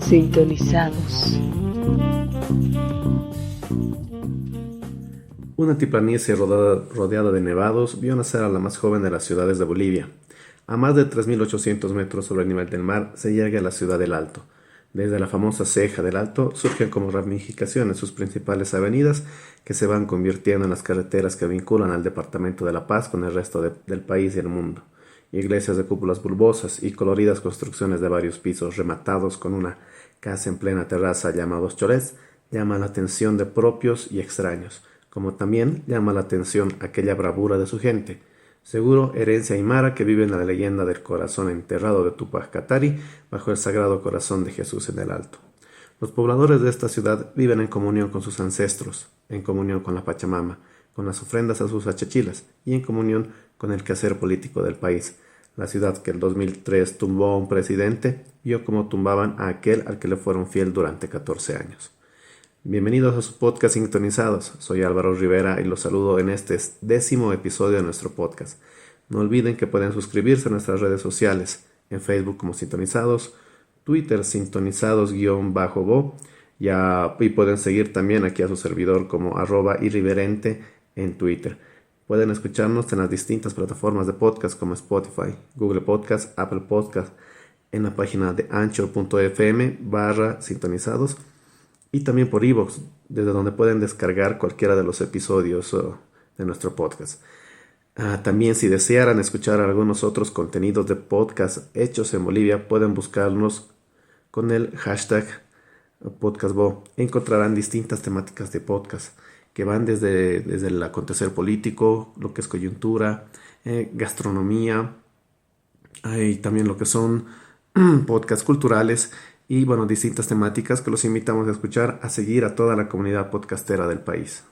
Sintonizados. Una altiplanicie rodeada de nevados vio nacer a la más joven de las ciudades de Bolivia. A más de 3.800 metros sobre el nivel del mar se yergue la ciudad del Alto. Desde la famosa ceja del Alto surgen como ramificaciones sus principales avenidas que se van convirtiendo en las carreteras que vinculan al departamento de La Paz con el resto del país y el mundo. Iglesias de cúpulas bulbosas y coloridas construcciones de varios pisos rematados con una casa en plena terraza llamados cholés llaman la atención de propios y extraños, como también llama la atención aquella bravura de su gente, seguro herencia aymara que vive en la leyenda del corazón enterrado de Tupac Katari bajo el sagrado corazón de Jesús en el Alto. Los pobladores de esta ciudad viven en comunión con sus ancestros, en comunión con la Pachamama, con las ofrendas a sus achachilas y en comunión con el quehacer político del país. La ciudad que en 2003 tumbó a un presidente vio cómo tumbaban a aquel al que le fueron fiel durante 14 años. Bienvenidos a su podcast Sintonizados. Soy Álvaro Rivera y los saludo en este 10º episodio de nuestro podcast. No olviden que pueden suscribirse a nuestras redes sociales, en Facebook como Sintonizados, Twitter Sintonizados_bo y pueden seguir también aquí a su servidor como @irriverente en Twitter. Pueden escucharnos en las distintas plataformas de podcast como Spotify, Google Podcast, Apple Podcast, en la página de anchor.fm/sintonizados y también por iVoox, desde donde pueden descargar cualquiera de los episodios de nuestro podcast. También si desearan escuchar algunos otros contenidos de podcast hechos en Bolivia, pueden buscarnos con el hashtag podcastbo. Encontrarán distintas temáticas de podcast que van desde el acontecer político, lo que es coyuntura, gastronomía, y también lo que son podcasts culturales y distintas temáticas que los invitamos a escuchar, a seguir a toda la comunidad podcastera del país.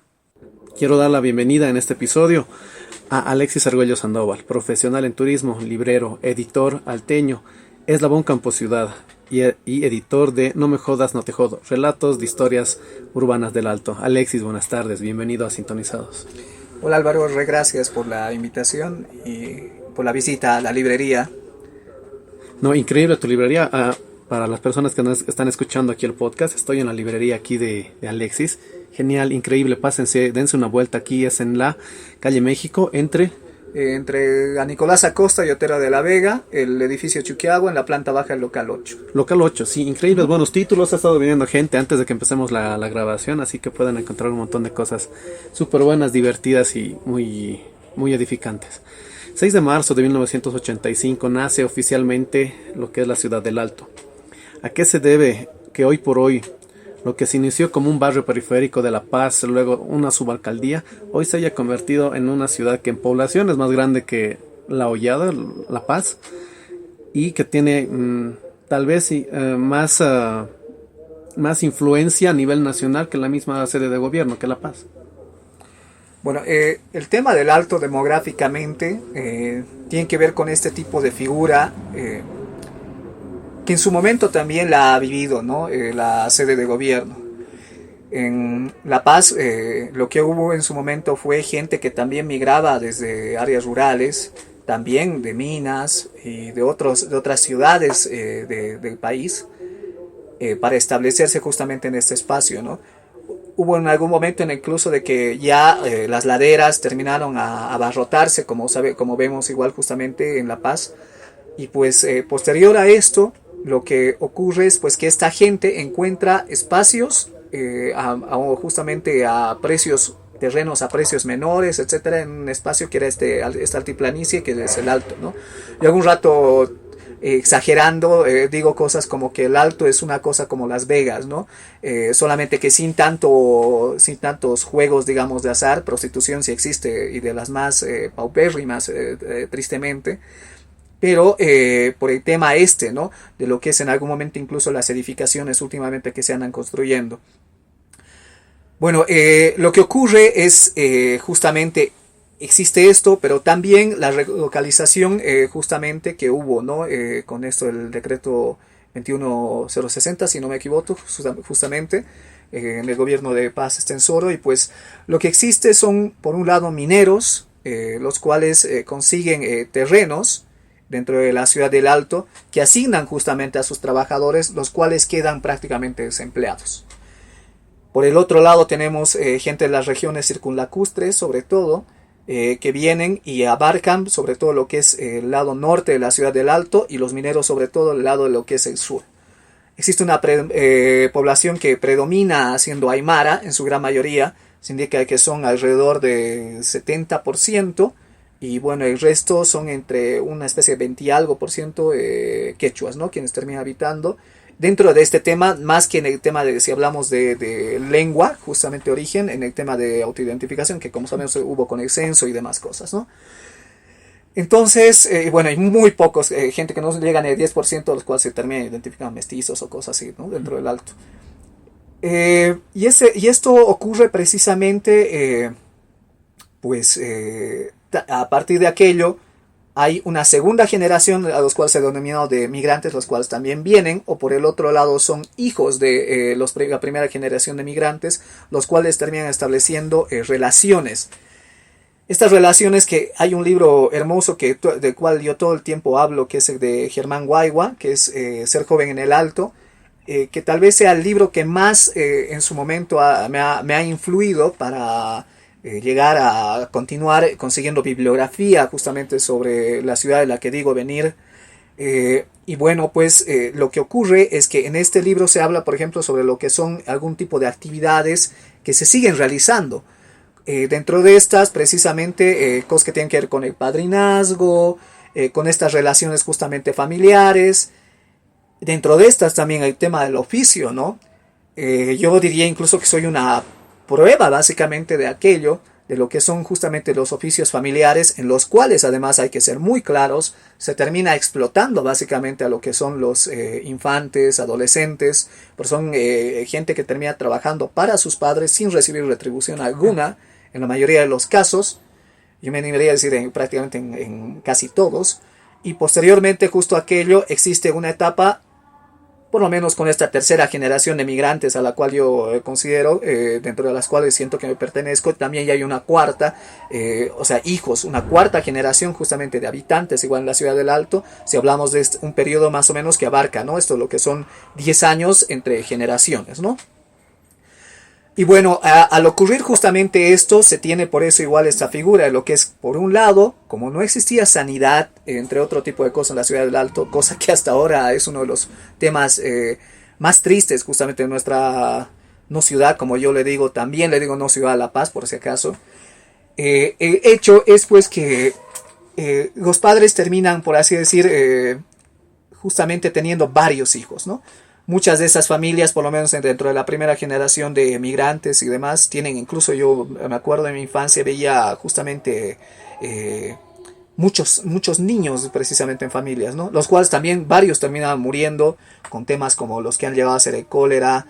Quiero dar la bienvenida en este episodio a Alexis Argüello Sandoval, profesional en turismo, librero, editor alteño, eslabón Campo Ciudad y editor de No me jodas, no te jodo, relatos de historias urbanas del Alto. Alexis, buenas tardes, bienvenido a Sintonizados. Hola Álvaro, gracias por la invitación y por la visita a la librería. No, increíble tu librería. Para las personas que nos están escuchando aquí el podcast, estoy en la librería aquí de Alexis. Genial, increíble, pásense, dense una vuelta aquí, es en la calle México, entre a Nicolás Acosta y Otero de la Vega, el edificio Chuquiagua, en la planta baja, el local 8. Local 8, sí, increíbles, buenos títulos, ha estado viniendo gente antes de que empecemos la grabación, así que pueden encontrar un montón de cosas súper buenas, divertidas y muy, muy edificantes. 6 de marzo de 1985 nace oficialmente lo que es la ciudad del Alto. ¿A qué se debe que hoy por hoy lo que se inició como un barrio periférico de La Paz, luego una subalcaldía, hoy se haya convertido en una ciudad que en población es más grande que La Hollada, La Paz, y que tiene tal vez más influencia a nivel nacional que la misma sede de gobierno, que La Paz? Bueno, el tema del Alto demográficamente tiene que ver con este tipo de figura que en su momento también la ha vivido, ¿no? La sede de gobierno. En La Paz lo que hubo en su momento fue gente que también migraba desde áreas rurales, también de Minas y de otras ciudades del país para establecerse justamente en este espacio, ¿no? Hubo en algún momento incluso de que ya las laderas terminaron a abarrotarse, como vemos igual justamente en La Paz, y pues posterior a esto lo que ocurre es pues que esta gente encuentra espacios justamente a terrenos a precios menores, etcétera, en un espacio que era esta altiplanicie que es el Alto, ¿no? Y algún rato exagerando digo cosas como que el Alto es una cosa como Las Vegas, ¿no? Solamente que sin tantos juegos, digamos, de azar. Prostitución sí existe y de las más paupérrimas, tristemente. Pero por el tema ¿no? De lo que es en algún momento incluso las edificaciones últimamente que se andan construyendo. Bueno, lo que ocurre es justamente existe esto, pero también la relocalización justamente que hubo, ¿no? Con esto el decreto 21060, si no me equivoco, justamente, en el gobierno de Paz Estenssoro, y pues lo que existe son, por un lado, mineros, los cuales consiguen terrenos dentro de la ciudad del Alto, que asignan justamente a sus trabajadores, los cuales quedan prácticamente desempleados. Por el otro lado tenemos gente de las regiones circunlacustres, sobre todo, que vienen y abarcan sobre todo lo que es el lado norte de la ciudad del Alto, y los mineros sobre todo el lado de lo que es el sur. Existe una población que predomina siendo aymara en su gran mayoría, se indica que son alrededor de 70%, y bueno, el resto son entre una especie de 20 y algo por ciento quechuas, ¿no? Quienes terminan habitando. Dentro de este tema, más que en el tema de, si hablamos de lengua, justamente origen, en el tema de autoidentificación, que como sabemos hubo con el censo y demás cosas, ¿no? Entonces, bueno, hay muy pocos, gente que no llegan al 10%, de los cuales se terminan identificando mestizos o cosas así, ¿no? Dentro del Alto. Y esto ocurre precisamente, a partir de aquello, hay una segunda generación a los cuales se denomina de migrantes, los cuales también vienen, o por el otro lado son hijos de la primera generación de migrantes, los cuales terminan estableciendo relaciones. Estas relaciones, que hay un libro hermoso del cual yo todo el tiempo hablo, que es el de Germán Guaigua, que es Ser joven en el Alto, que tal vez sea el libro que más en su momento me ha influido para llegar a continuar consiguiendo bibliografía justamente sobre la ciudad de la que digo venir. Y bueno, pues lo que ocurre es que en este libro se habla, por ejemplo, sobre lo que son algún tipo de actividades que se siguen realizando. Dentro de estas, precisamente, cosas que tienen que ver con el padrinazgo, con estas relaciones justamente familiares. Dentro de estas también el tema del oficio, ¿no? Yo diría incluso que soy una prueba básicamente de aquello, de lo que son justamente los oficios familiares, en los cuales además hay que ser muy claros, se termina explotando básicamente a lo que son los infantes, adolescentes, pero son gente que termina trabajando para sus padres sin recibir retribución alguna, en la mayoría de los casos, yo me animaría a decir prácticamente en casi todos, y posteriormente justo aquello existe una etapa, por lo menos con esta tercera generación de migrantes a la cual yo considero, dentro de las cuales siento que me pertenezco, también ya hay una cuarta, hijos, una cuarta generación justamente de habitantes igual en la ciudad del Alto, si hablamos de un periodo más o menos que abarca, ¿no? Esto lo que son 10 años entre generaciones, ¿no? Y bueno, al ocurrir justamente esto, se tiene por eso igual esta figura de lo que es, por un lado, como no existía sanidad, entre otro tipo de cosas en la ciudad del Alto, cosa que hasta ahora es uno de los temas más tristes justamente en nuestra no ciudad, como yo le digo, también le digo no ciudad a La Paz, por si acaso. El hecho es pues que los padres terminan, por así decir, justamente teniendo varios hijos, ¿no? Muchas de esas familias, por lo menos dentro de la primera generación de migrantes y demás, tienen, incluso yo me acuerdo de mi infancia, veía justamente muchos niños precisamente en familias, ¿no? Los cuales también varios terminaban muriendo con temas como los que han llegado a ser el cólera,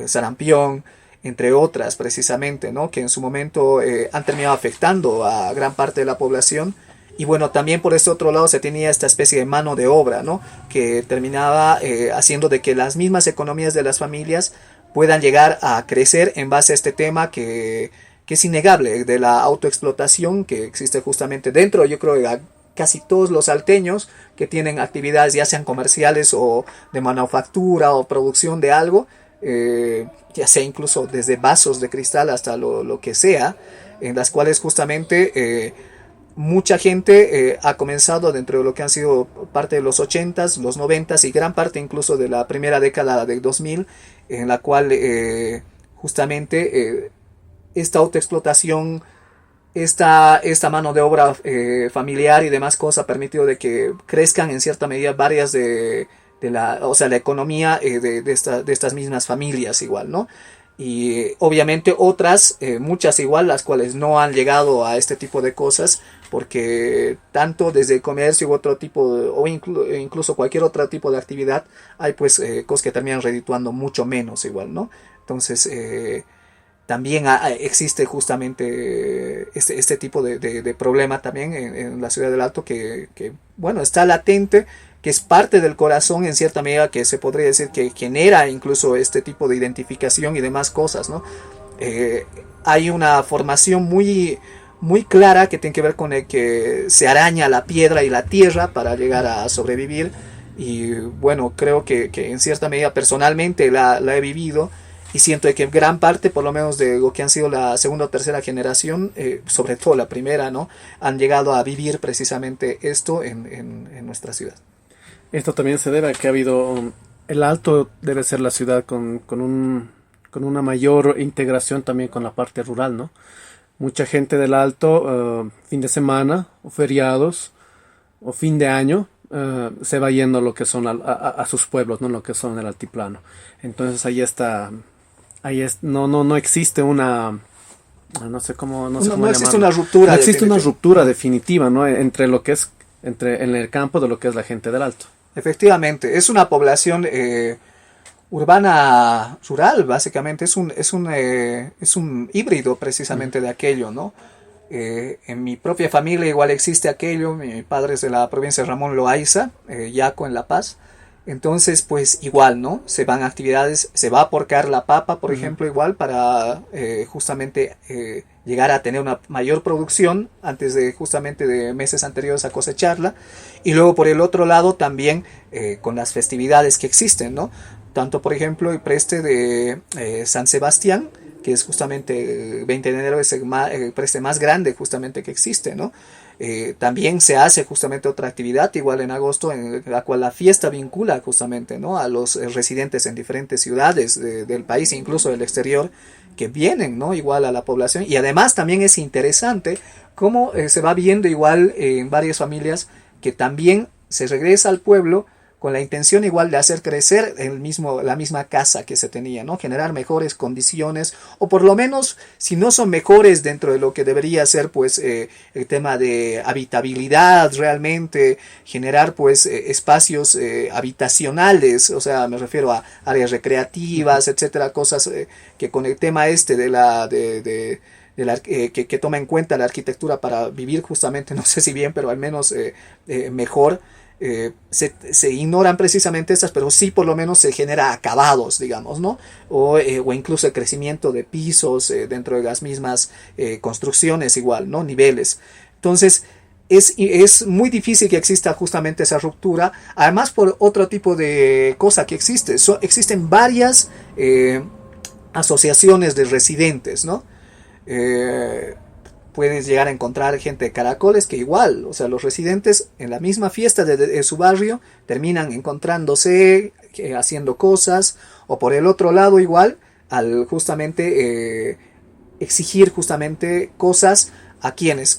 sarampión, entre otras precisamente, ¿no? Que en su momento han terminado afectando a gran parte de la población. Y bueno, también por este otro lado se tenía esta especie de mano de obra, ¿no? Que terminaba haciendo de que las mismas economías de las familias puedan llegar a crecer en base a este tema que es innegable, de la autoexplotación que existe justamente dentro, yo creo, de casi todos los salteños que tienen actividades ya sean comerciales o de manufactura o producción de algo, ya sea incluso desde vasos de cristal hasta lo que sea, en las cuales justamente mucha gente ha comenzado dentro de lo que han sido parte de los 80s, los 90s y gran parte incluso de la primera década del 2000, en la cual justamente esta autoexplotación, esta mano de obra familiar y demás cosas ha permitido de que crezcan en cierta medida varias la economía de estas mismas familias igual, ¿no? Y obviamente otras, muchas igual, las cuales no han llegado a este tipo de cosas, porque tanto desde el comercio u otro tipo, o incluso cualquier otro tipo de actividad, hay pues cosas que terminan redituando mucho menos igual, ¿no? Entonces, también existe justamente este tipo de problema también en la ciudad del Alto que, bueno, está latente, que es parte del corazón en cierta medida, que se podría decir que genera incluso este tipo de identificación y demás cosas, ¿no? Hay una formación muy clara que tiene que ver con el que se araña la piedra y la tierra para llegar a sobrevivir. Y bueno, creo que en cierta medida personalmente la he vivido, y siento que gran parte, por lo menos de lo que han sido la segunda o tercera generación, sobre todo la primera, ¿no?, han llegado a vivir precisamente esto en nuestra ciudad. Esto también se debe a que ha habido, el Alto debe ser la ciudad con una mayor integración también con la parte rural, ¿no? Mucha gente del Alto, fin de semana, o feriados, o fin de año, se va yendo a lo que son a sus pueblos, ¿no?, lo que son el altiplano. Entonces no existe una, no sé cómo existe una ruptura. No existe una ruptura definitiva, ¿no?, entre lo que es, en el campo, de lo que es la gente del Alto. Efectivamente, es una población urbana rural, básicamente. Es un híbrido precisamente de aquello, ¿no? En mi propia familia igual existe aquello. Mi padre es de la provincia de Ramón Loaiza, Yaco, en La Paz. Entonces, pues igual, ¿no? Se van a actividades, se va a porcar la papa, por ejemplo, igual, para justamente llegar a tener una mayor producción antes de justamente de meses anteriores a cosecharla. Y luego por el otro lado también con las festividades que existen, ¿no? Tanto, por ejemplo, el preste de San Sebastián, que es justamente el 20 de enero, es el preste más grande justamente que existe, ¿no? También se hace justamente otra actividad igual en agosto, en la cual la fiesta vincula justamente, ¿no?, a los residentes en diferentes ciudades del país, incluso del exterior, que vienen, ¿no?, igual a la población. Y además también es interesante cómo se va viendo igual en varias familias que también se regresa al pueblo con la intención igual de hacer crecer la misma casa que se tenía, ¿no? Generar mejores condiciones, o por lo menos, si no son mejores dentro de lo que debería ser, pues, el tema de habitabilidad realmente, generar, pues, espacios habitacionales, o sea, me refiero a áreas recreativas, etcétera, cosas que con el tema que toma en cuenta la arquitectura para vivir justamente, no sé si bien, pero al menos mejor. Se ignoran precisamente estas, pero sí por lo menos se genera acabados, digamos, ¿no? O incluso el crecimiento de pisos dentro de las mismas construcciones igual, ¿no? Niveles. Entonces, es muy difícil que exista justamente esa ruptura, además por otro tipo de cosa que existe. Existen varias asociaciones de residentes, ¿no? Puedes llegar a encontrar gente de Caracoles que igual, o sea, los residentes en la misma fiesta de su barrio terminan encontrándose, haciendo cosas, o por el otro lado igual, al justamente exigir justamente cosas a quienes,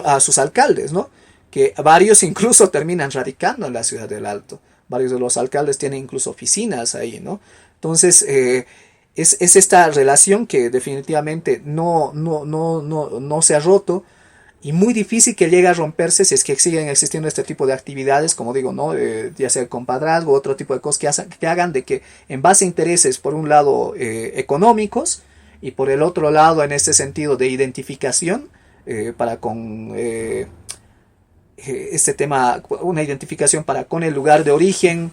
a sus alcaldes, ¿no? Que varios incluso terminan radicando en la ciudad del Alto. Varios de los alcaldes tienen incluso oficinas ahí, ¿no? Entonces, es esta relación que definitivamente no se ha roto, y muy difícil que llegue a romperse si es que siguen existiendo este tipo de actividades, como digo, ¿no? Ya sea el compadrazgo, otro tipo de cosas que hagan de que, en base a intereses, por un lado económicos, y por el otro lado en este sentido de identificación, para con este tema, una identificación para con el lugar de origen,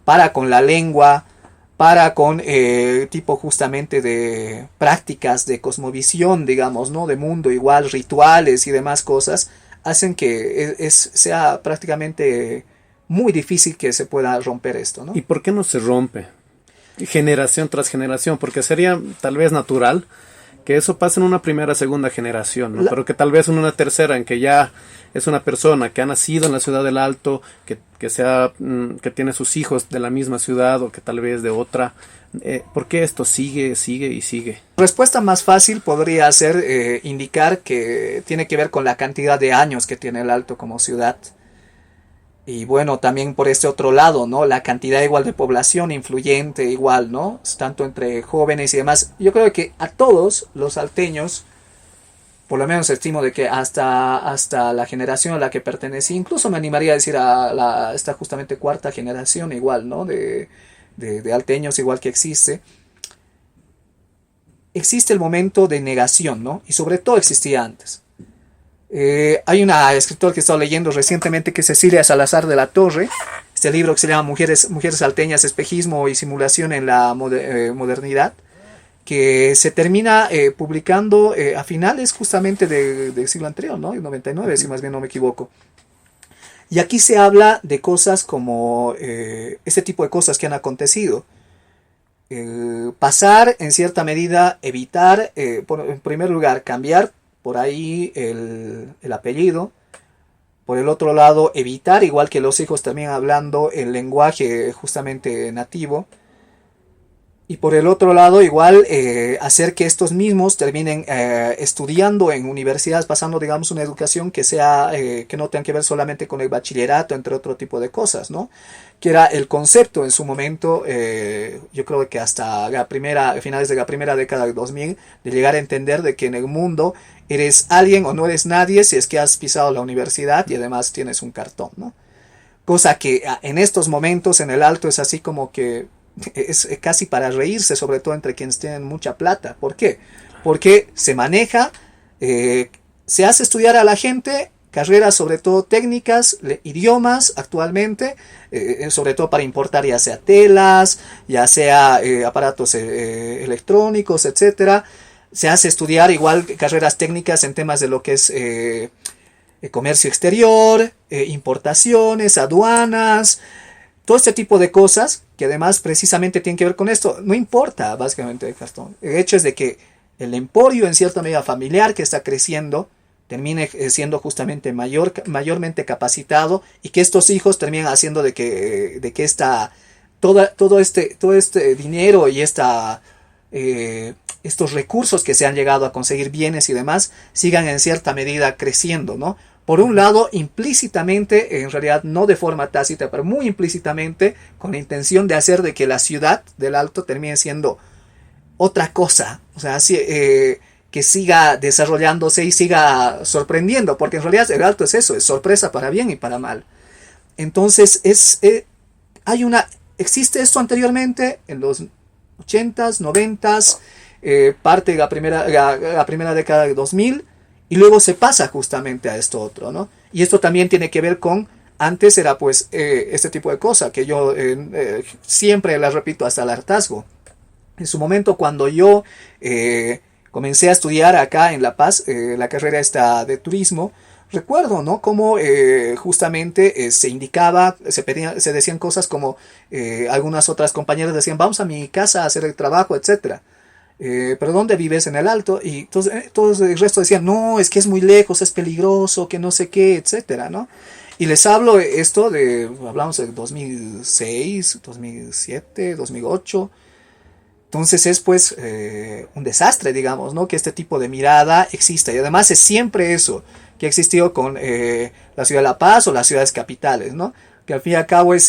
para con la lengua, para con tipo justamente de prácticas de cosmovisión, digamos, ¿no? De mundo igual, rituales y demás cosas, hacen que sea prácticamente muy difícil que se pueda romper esto, ¿no? ¿Y por qué no se rompe? Generación tras generación, porque sería tal vez natural que eso pase en una primera, segunda generación, ¿no? Pero que tal vez en una tercera, en que ya es una persona que ha nacido en la ciudad del Alto, que tiene sus hijos de la misma ciudad, o que tal vez de otra. ¿Por qué esto sigue y sigue? La respuesta más fácil podría ser indicar que tiene que ver con la cantidad de años que tiene el Alto como ciudad. Y bueno, también por este otro lado, ¿no? La cantidad igual de población influyente igual, ¿no? Tanto entre jóvenes y demás. Yo creo que a todos los salteños, por lo menos estimo de que hasta la generación a la que pertenecí, incluso me animaría a decir a esta justamente cuarta generación igual, ¿no? De alteños igual que existe el momento de negación, ¿no? Y sobre todo existía antes. Hay una escritora que he estado leyendo recientemente, que es Cecilia Salazar de la Torre. este libro que se llama Mujeres salteñas, espejismo y simulación en la modernidad, que se termina publicando a finales justamente del siglo anterior, ¿no? El 99, si más bien no me equivoco. Y aquí se habla de cosas como este tipo de cosas que han acontecido. Pasar, en cierta medida, evitar, en primer lugar, cambiar por ahí el apellido. Por el otro lado, evitar, igual que los hijos también hablando el lenguaje justamente nativo. Y por el otro lado, igual, hacer que estos mismos terminen estudiando en universidades, pasando, digamos, una educación que sea, que no tenga que ver solamente con el bachillerato, entre otro tipo de cosas, ¿no? Que era el concepto en su momento, yo creo que hasta finales de la primera década del 2000, de llegar a entender de que en el mundo eres alguien o no eres nadie si es que has pisado la universidad y además tienes un cartón, ¿no? Cosa que en estos momentos en el Alto es así como que es casi para reírse, sobre todo entre quienes tienen mucha plata. ¿Por qué? Porque se maneja, se hace estudiar a la gente carreras sobre todo técnicas, idiomas actualmente, sobre todo para importar ya sea telas, ya sea aparatos electrónicos, etcétera. Se hace estudiar igual carreras técnicas en temas de lo que es comercio exterior, importaciones, aduanas, todo este tipo de cosas que además precisamente tienen que ver con esto. No importa básicamente, Gastón. El hecho es de que el emporio en cierta medida familiar que está creciendo termine siendo justamente mayormente capacitado y que estos hijos terminen haciendo de que todo este dinero y estos recursos que se han llegado a conseguir, bienes y demás, sigan en cierta medida creciendo, ¿no? Por un lado, implícitamente, en realidad no de forma tácita, pero muy implícitamente, con la intención de hacer de que la ciudad del Alto termine siendo otra cosa, o sea, que siga desarrollándose y siga sorprendiendo, porque en realidad el Alto es eso, es sorpresa para bien y para mal. Entonces, existe esto anteriormente, en los 80s, 90s, parte de la primera década de 2000, y luego se pasa justamente a esto otro, ¿no? Y esto también tiene que ver con, antes era pues este tipo de cosas, que yo siempre las repito hasta el hartazgo. En su momento cuando yo comencé a estudiar acá en La Paz, la carrera esta de turismo, recuerdo, ¿no? Cómo justamente se indicaba, se decían cosas como algunas otras compañeras decían, vamos a mi casa a hacer el trabajo, etcétera. ¿Pero dónde vives? En el Alto. Y todos el resto decían, no, es que es muy lejos, es peligroso, que no sé qué, etcétera, ¿no? Y les hablo esto hablamos de 2006, 2007, 2008. Entonces es pues un desastre, digamos, ¿no? Que este tipo de mirada exista. Y además es siempre eso que ha existido con la ciudad de La Paz o las ciudades capitales, ¿no? Que al fin y al cabo es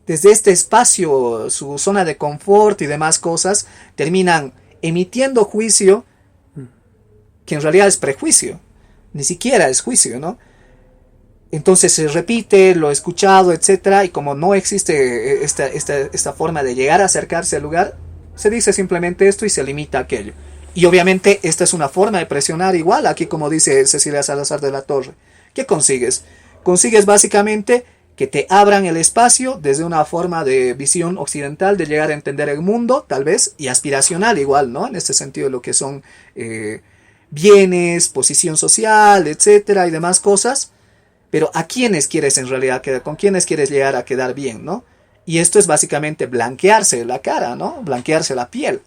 desde este espacio, su zona de confort y demás cosas, terminan emitiendo juicio que en realidad es prejuicio, ni siquiera es juicio, ¿no? Entonces se repite, lo he escuchado, etcétera, y como no existe esta forma de llegar a acercarse al lugar, se dice simplemente esto y se limita a aquello. Y obviamente esta es una forma de presionar igual, aquí como dice Cecilia Salazar de la Torre. ¿Qué consigues? Consigues básicamente que te abran el espacio desde una forma de visión occidental, de llegar a entender el mundo, tal vez, y aspiracional igual, ¿no? En este sentido, lo que son bienes, posición social, etcétera, y demás cosas. Pero ¿a quiénes quieres en realidad quedar? ¿Con quiénes quieres llegar a quedar bien, no? Y esto es básicamente blanquearse la cara, ¿no? Blanquearse la piel.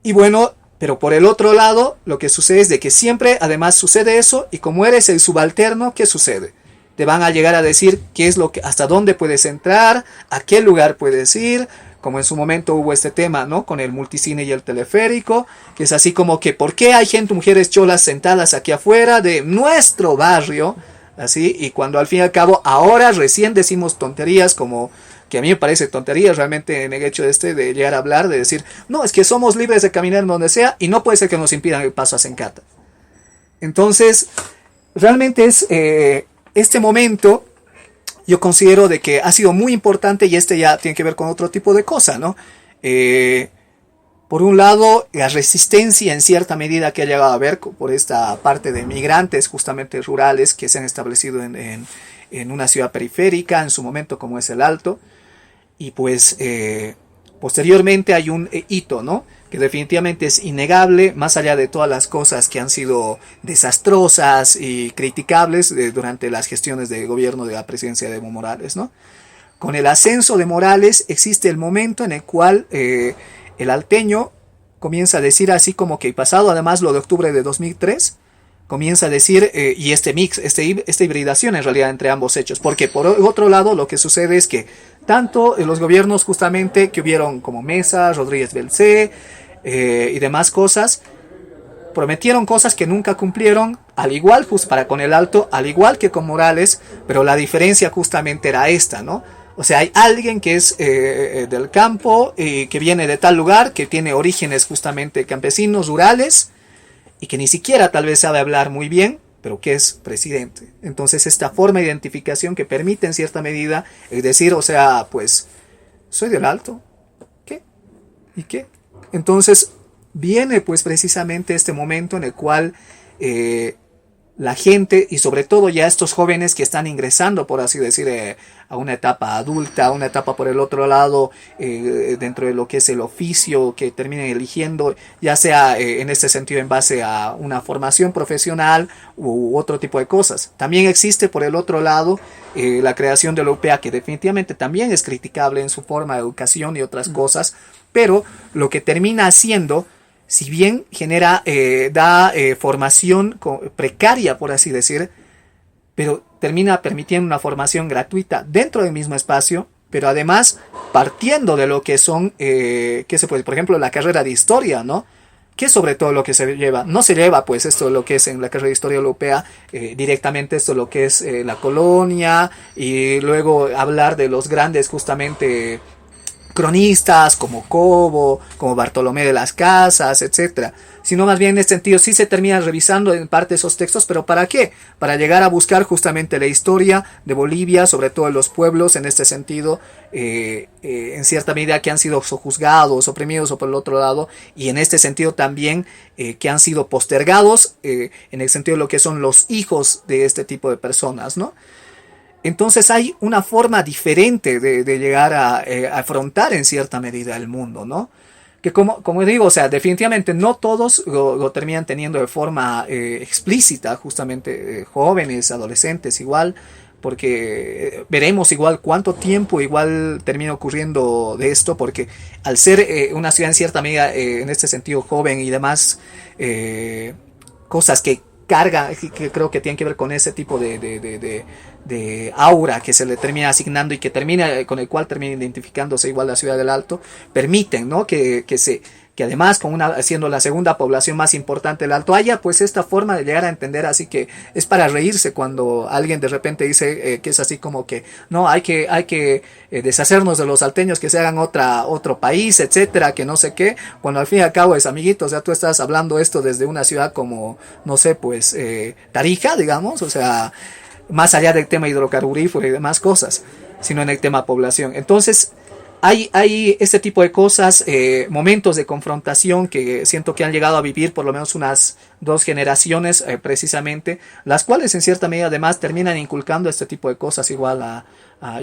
Y bueno, pero por el otro lado, lo que sucede es de que siempre, además, sucede eso, y como eres el subalterno, ¿qué sucede? Te van a llegar a decir qué es hasta dónde puedes entrar, a qué lugar puedes ir, como en su momento hubo este tema, ¿no? Con el multicine y el teleférico, que es así como que, ¿por qué hay mujeres cholas sentadas aquí afuera de nuestro barrio? Así, y cuando al fin y al cabo, ahora recién decimos tonterías como, que a mí me parece tonterías realmente en el hecho de llegar a hablar, de decir, no, es que somos libres de caminar en donde sea y no puede ser que nos impidan el paso a Sencata. Entonces, realmente es este momento, yo considero de que ha sido muy importante y ya tiene que ver con otro tipo de cosa, ¿no? Por un lado, la resistencia en cierta medida que ha llegado a haber por esta parte de migrantes justamente rurales que se han establecido en en una ciudad periférica, en su momento como es el Alto, y pues posteriormente hay un hito, ¿no? Que definitivamente es innegable, más allá de todas las cosas que han sido desastrosas y criticables durante las gestiones de gobierno de la presidencia de Evo Morales, ¿no? Con el ascenso de Morales existe el momento en el cual el alteño comienza a decir así como que pasado además lo de octubre de 2003, comienza a decir, y este mix, esta hibridación en realidad entre ambos hechos, porque por otro lado lo que sucede es que tanto los gobiernos justamente que hubieron como Mesa, Rodríguez Belcé y demás cosas, prometieron cosas que nunca cumplieron, al igual para con el Alto, al igual que con Morales, pero la diferencia justamente era esta, ¿no? O sea, hay alguien que es del campo, que viene de tal lugar, que tiene orígenes justamente campesinos, rurales, y que ni siquiera tal vez sabe hablar muy bien, pero que es presidente. Entonces esta forma de identificación que permite en cierta medida decir, o sea, pues soy del Alto, ¿qué? ¿Y qué? Entonces viene pues precisamente este momento en el cual la gente y sobre todo ya estos jóvenes que están ingresando, por así decir, a una etapa adulta, a una etapa por el otro lado, dentro de lo que es el oficio que terminen eligiendo, ya sea en este sentido en base a una formación profesional u otro tipo de cosas. También existe por el otro lado la creación de la UPA, que definitivamente también es criticable en su forma de educación y otras cosas, pero lo que termina haciendo, si bien genera, da formación precaria, por así decir, pero termina permitiendo una formación gratuita dentro del mismo espacio, pero además partiendo de lo que son, ¿qué se puede? Por ejemplo, la carrera de historia, ¿no? Que es sobre todo lo que se lleva. No se lleva, pues, esto lo que es en la carrera de historia europea, directamente esto lo que es la colonia, y luego hablar de los grandes, justamente, cronistas como Cobo, como Bartolomé de las Casas, etcétera, sino más bien en este sentido sí se termina revisando en parte esos textos, pero ¿para qué? Para llegar a buscar justamente la historia de Bolivia, sobre todo de los pueblos en este sentido, en cierta medida que han sido sojuzgados, oprimidos o por el otro lado, y en este sentido también que han sido postergados en el sentido de lo que son los hijos de este tipo de personas, ¿no? Entonces hay una forma diferente de llegar a afrontar en cierta medida el mundo, ¿no? Que como digo, o sea, definitivamente no todos lo terminan teniendo de forma explícita, justamente jóvenes, adolescentes igual, porque veremos igual cuánto tiempo igual termina ocurriendo de esto, porque al ser una ciudad en cierta medida, en este sentido joven y demás, cosas que carga, que creo que tienen que ver con ese tipo de aura que se le termina asignando y que termina, con el cual termina identificándose igual la ciudad del Alto, permiten, ¿no? que además siendo la segunda población más importante del Alto, haya pues esta forma de llegar a entender, así que es para reírse cuando alguien de repente dice que es así como que no, hay que deshacernos de los salteños, que se hagan otro país, etcétera, que no sé qué, cuando al fin y al cabo es, amiguito, o sea, tú estás hablando esto desde una ciudad como, no sé, pues Tarija, digamos, o sea, más allá del tema hidrocarburífero y demás cosas, sino en el tema población. Entonces hay este tipo de cosas, momentos de confrontación que siento que han llegado a vivir por lo menos unas 2 generaciones precisamente, las cuales en cierta medida además terminan inculcando este tipo de cosas igual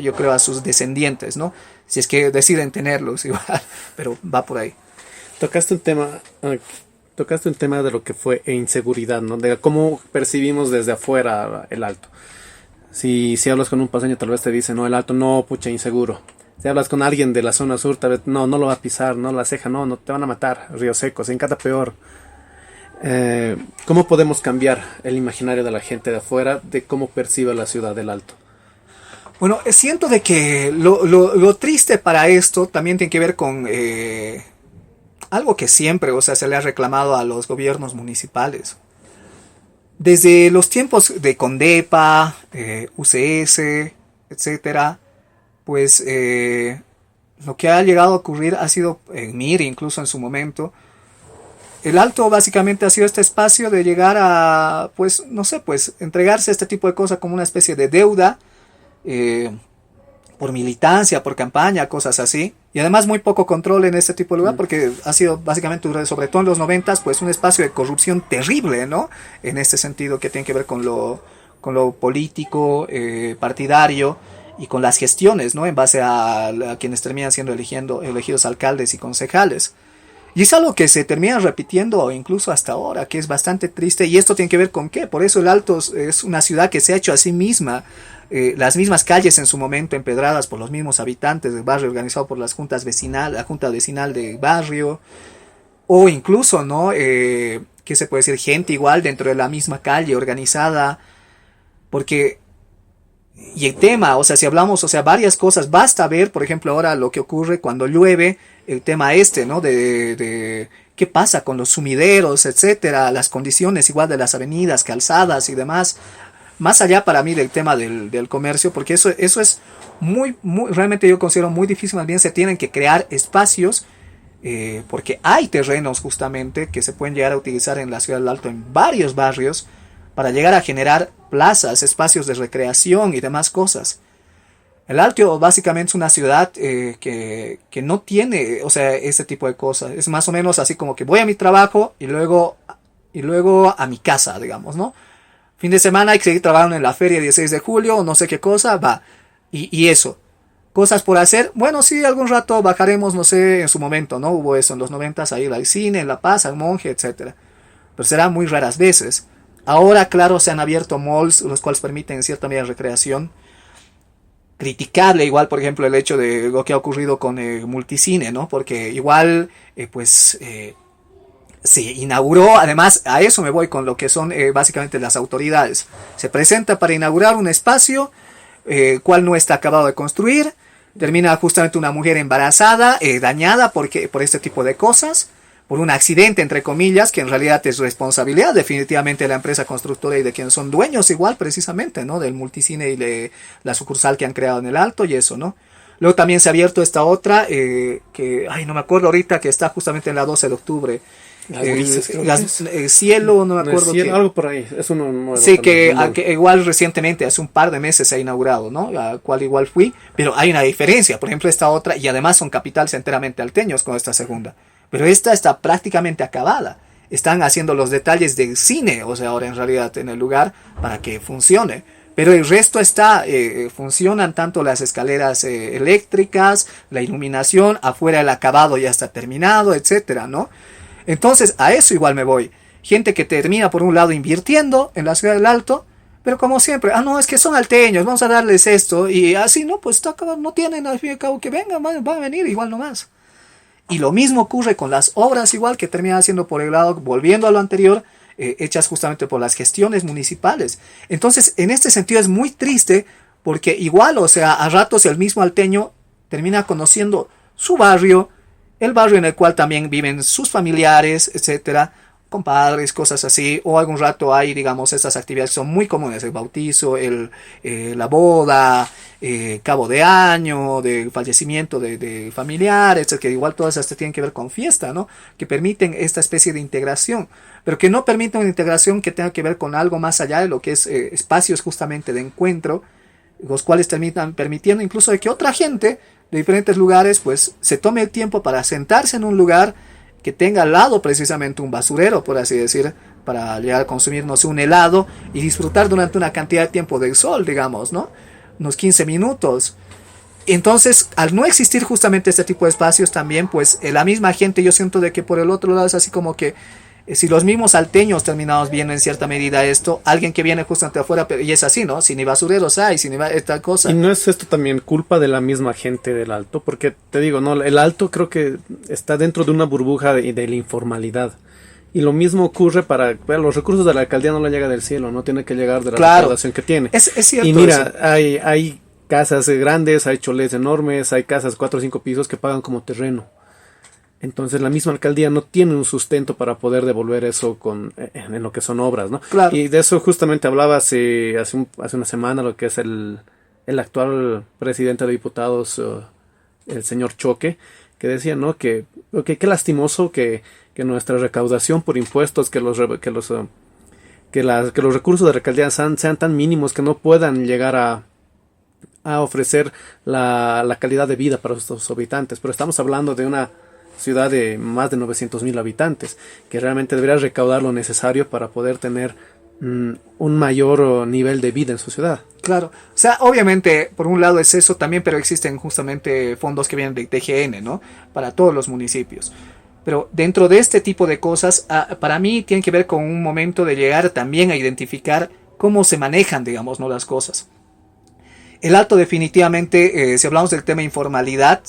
yo creo a sus descendientes, ¿no? Si es que deciden tenerlos igual, pero va por ahí. Tocaste un tema de lo que fue inseguridad, ¿no? De cómo percibimos desde afuera el Alto. Si hablas con un paseño tal vez te dice, no, el Alto no, pucha, inseguro. Si hablas con alguien de la zona sur, tal vez, no lo va a pisar, no, la ceja, no te van a matar, Río Seco, se encanta peor. ¿Cómo podemos cambiar el imaginario de la gente de afuera de cómo percibe la ciudad del Alto? Bueno, siento de que lo triste para esto también tiene que ver con algo que siempre, o sea, se le ha reclamado a los gobiernos municipales. Desde los tiempos de Condepa, UCS, etcétera, pues lo que ha llegado a ocurrir ha sido, en MIR incluso en su momento, el Alto básicamente ha sido este espacio de llegar a, pues, no sé, pues, entregarse a este tipo de cosas como una especie de deuda, por militancia, por campaña, cosas así, y además muy poco control en este tipo de lugar, porque ha sido básicamente, sobre todo en los 90s, pues un espacio de corrupción terrible, ¿no? En este sentido que tiene que ver con con lo político, partidario y con las gestiones, ¿no? En base a quienes terminan siendo elegidos alcaldes y concejales. Y es algo que se termina repitiendo incluso hasta ahora, que es bastante triste. Y esto tiene que ver con qué. Por eso el Alto es una ciudad que se ha hecho a sí misma. Las mismas calles en su momento empedradas por los mismos habitantes del barrio, organizado por las juntas vecinal, la junta vecinal del barrio. O incluso, ¿no? ¿Qué se puede decir? Gente igual dentro de la misma calle organizada. Porque... Y el tema, o sea, si hablamos, o sea, varias cosas, basta ver, por ejemplo, ahora lo que ocurre cuando llueve, el tema ¿no? De qué pasa con los sumideros, etcétera, las condiciones igual de las avenidas, calzadas y demás, más allá para mí del tema del comercio, porque eso es realmente yo considero muy difícil, más bien se tienen que crear espacios, porque hay terrenos justamente que se pueden llegar a utilizar en la ciudad del Alto, en varios barrios, para llegar a generar plazas, espacios de recreación y demás cosas. El Alto básicamente es una ciudad que no tiene, o sea, ese tipo de cosas. Es más o menos así como que voy a mi trabajo y luego a mi casa, digamos, ¿no? Fin de semana hay que seguir trabajando en la feria 16 de julio o no sé qué cosa, va. Y eso. Cosas por hacer. Bueno, sí, algún rato bajaremos, no sé, en su momento, ¿no? Hubo eso en los 90s, a ir al cine, en La Paz, al Monje, etcétera. Pero será muy raras veces. Ahora, claro, se han abierto malls, los cuales permiten en cierta medida recreación. Criticable igual, por ejemplo, el hecho de lo que ha ocurrido con Multicine, ¿no? Porque igual, se inauguró, además, a eso me voy con lo que son básicamente las autoridades. Se presenta para inaugurar un espacio, cual no está acabado de construir. Termina justamente una mujer embarazada, dañada por este tipo de cosas. Por un accidente, entre comillas, que en realidad es responsabilidad definitivamente de la empresa constructora y de quienes son dueños igual precisamente, ¿no? Del Multicine y la sucursal que han creado en el Alto y eso, ¿no? Luego también se ha abierto esta otra, no me acuerdo ahorita, que está justamente en la 12 de octubre. El cielo, no me acuerdo. Algo por ahí, es uno nuevo. Sí, que igual recientemente, hace un par de meses se ha inaugurado, ¿no? A cual igual fui, pero hay una diferencia, por ejemplo, esta otra, y además son capitales enteramente alteños con esta segunda. Pero esta está prácticamente acabada. Están haciendo los detalles del cine, o sea, ahora en realidad en el lugar para que funcione. Pero el resto funcionan tanto las escaleras eléctricas, la iluminación, afuera el acabado ya está terminado, etcétera, ¿no? Entonces, a eso igual me voy. Gente que termina por un lado invirtiendo en la ciudad del Alto, pero como siempre, no, es que son alteños, vamos a darles esto, y así, no, pues está acabado, no tienen al fin y al cabo que vengan, van a venir igual nomás. Y lo mismo ocurre con las obras igual que terminan haciendo por el lado, volviendo a lo anterior, hechas justamente por las gestiones municipales. Entonces, en este sentido es muy triste porque igual, o sea, a ratos el mismo alteño termina conociendo su barrio, el barrio en el cual también viven sus familiares, etcétera, compadres, cosas así, o algún rato hay, digamos, estas actividades que son muy comunes, el bautizo, la boda, cabo de año, de fallecimiento de familiares, que igual todas estas tienen que ver con fiesta, ¿no? Que permiten esta especie de integración, pero que no permiten una integración que tenga que ver con algo más allá de lo que es espacios justamente de encuentro, los cuales terminan permitiendo incluso de que otra gente de diferentes lugares, pues, se tome el tiempo para sentarse en un lugar que tenga al lado precisamente un basurero, por así decir, para llegar a consumir, no sé, un helado y disfrutar durante una cantidad de tiempo del sol, digamos, ¿no? Unos 15 minutos. Entonces, al no existir justamente este tipo de espacios también, pues, la misma gente, yo siento de que por el otro lado es así como que si los mismos salteños terminamos viendo en cierta medida esto, alguien que viene justamente afuera, y es así, ¿no? Si ni basureros hay, si ni esta cosa. ¿Y no es esto también culpa de la misma gente del Alto? Porque te digo, no, el Alto creo que está dentro de una burbuja de la informalidad. Y lo mismo ocurre para los recursos de la alcaldía no le llega del cielo, no tiene que llegar de la recaudación que tiene. Es cierto. Y mira, hay casas grandes, hay cholés enormes, hay casas 4 o 5 pisos que pagan como terreno. Entonces la misma alcaldía no tiene un sustento para poder devolver eso en lo que son obras, ¿no? Claro. Y de eso justamente hablaba hace una semana lo que es el actual presidente de diputados, el señor Choque, que decía, ¿no? Que qué lastimoso que nuestra recaudación por impuestos, que los recursos de la alcaldía sean tan mínimos que no puedan llegar a ofrecer la calidad de vida para sus habitantes. Pero estamos hablando de una ciudad de más de 900,000 habitantes, que realmente debería recaudar lo necesario para poder tener un mayor nivel de vida en su ciudad. Claro, o sea, obviamente, por un lado es eso también, pero existen justamente fondos que vienen de TGN, ¿no? Para todos los municipios. Pero dentro de este tipo de cosas, para mí tiene que ver con un momento de llegar también a identificar cómo se manejan, digamos, ¿no? Las cosas. El Alto definitivamente, si hablamos del tema informalidad,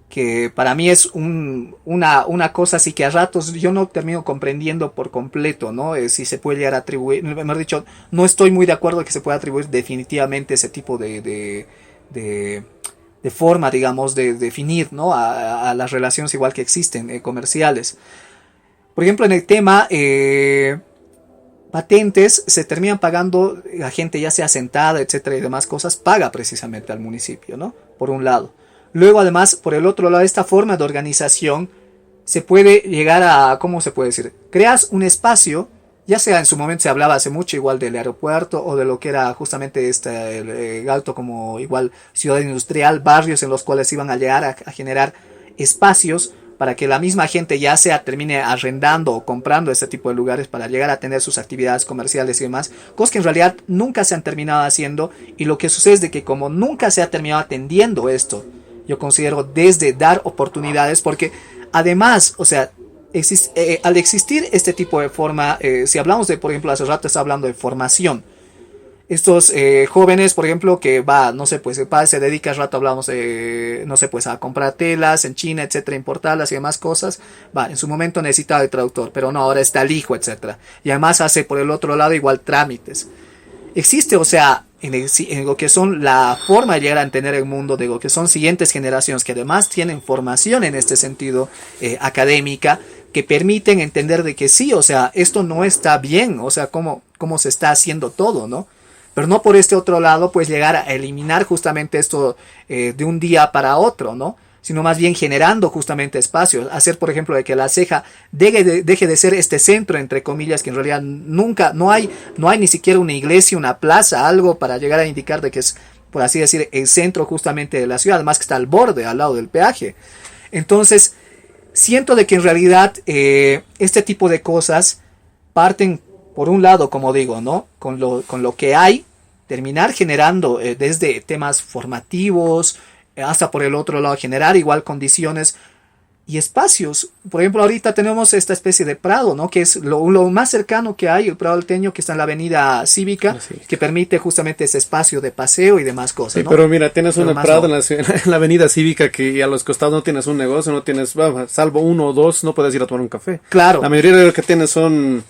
que para mí es una cosa así que a ratos yo no termino comprendiendo por completo, ¿no? Si se puede llegar a atribuir, mejor dicho, no estoy muy de acuerdo que se pueda atribuir definitivamente ese tipo de forma, digamos, de definir, ¿no? A las relaciones igual que existen, comerciales. Por ejemplo, en el tema patentes, se terminan pagando, la gente ya sea sentada, etcétera, y demás cosas, paga precisamente al municipio, ¿no? Por un lado. Luego, además, por el otro lado, esta forma de organización se puede llegar a, ¿cómo se puede decir? Creas un espacio, ya sea en su momento se hablaba hace mucho igual del aeropuerto o de lo que era justamente el Alto como igual ciudad industrial, barrios en los cuales iban a llegar a generar espacios para que la misma gente ya sea termine arrendando o comprando este tipo de lugares para llegar a tener sus actividades comerciales y demás, cosas que en realidad nunca se han terminado haciendo, y lo que sucede es de que como nunca se ha terminado atendiendo esto, yo considero desde dar oportunidades, porque además, o sea, al existir este tipo de forma, si hablamos de, por ejemplo, hace rato estaba hablando de formación, estos jóvenes, por ejemplo, que no sé, pues se dedica al rato, hablamos de, no sé, pues a comprar telas en China, etcétera, importarlas y demás cosas, en su momento necesitaba de traductor, pero no, ahora está el hijo, etcétera, y además hace por el otro lado igual trámites. Existe, o sea, en lo que son la forma de llegar a entender el mundo, de lo que son siguientes generaciones, que además tienen formación en este sentido académica, que permiten entender de que sí, o sea, esto no está bien, o sea, cómo se está haciendo todo, ¿no? Pero no por este otro lado, pues llegar a eliminar justamente esto de un día para otro, ¿no? Sino más bien generando justamente espacios. Hacer, por ejemplo, de que La Ceja deje de ser este centro, entre comillas, que en realidad nunca, no hay ni siquiera una iglesia, una plaza, algo para llegar a indicar de que es, por así decir, el centro justamente de la ciudad, además que está al borde, al lado del peaje. Entonces, siento de que en realidad este tipo de cosas parten, por un lado, como digo, ¿no? Con lo que hay, terminar generando desde temas formativos, hasta por el otro lado generar igual condiciones y espacios. Por ejemplo, ahorita tenemos esta especie de prado, ¿no? Que es lo más cercano que hay, el Prado Alteño, que está en la avenida Cívica, que permite justamente ese espacio de paseo y demás cosas, sí, ¿no? pero mira, tienes un prado no. en la avenida Cívica que a los costados no tienes un negocio, no tienes, salvo uno o dos, no puedes ir a tomar un café. Claro. La mayoría de lo que tienes son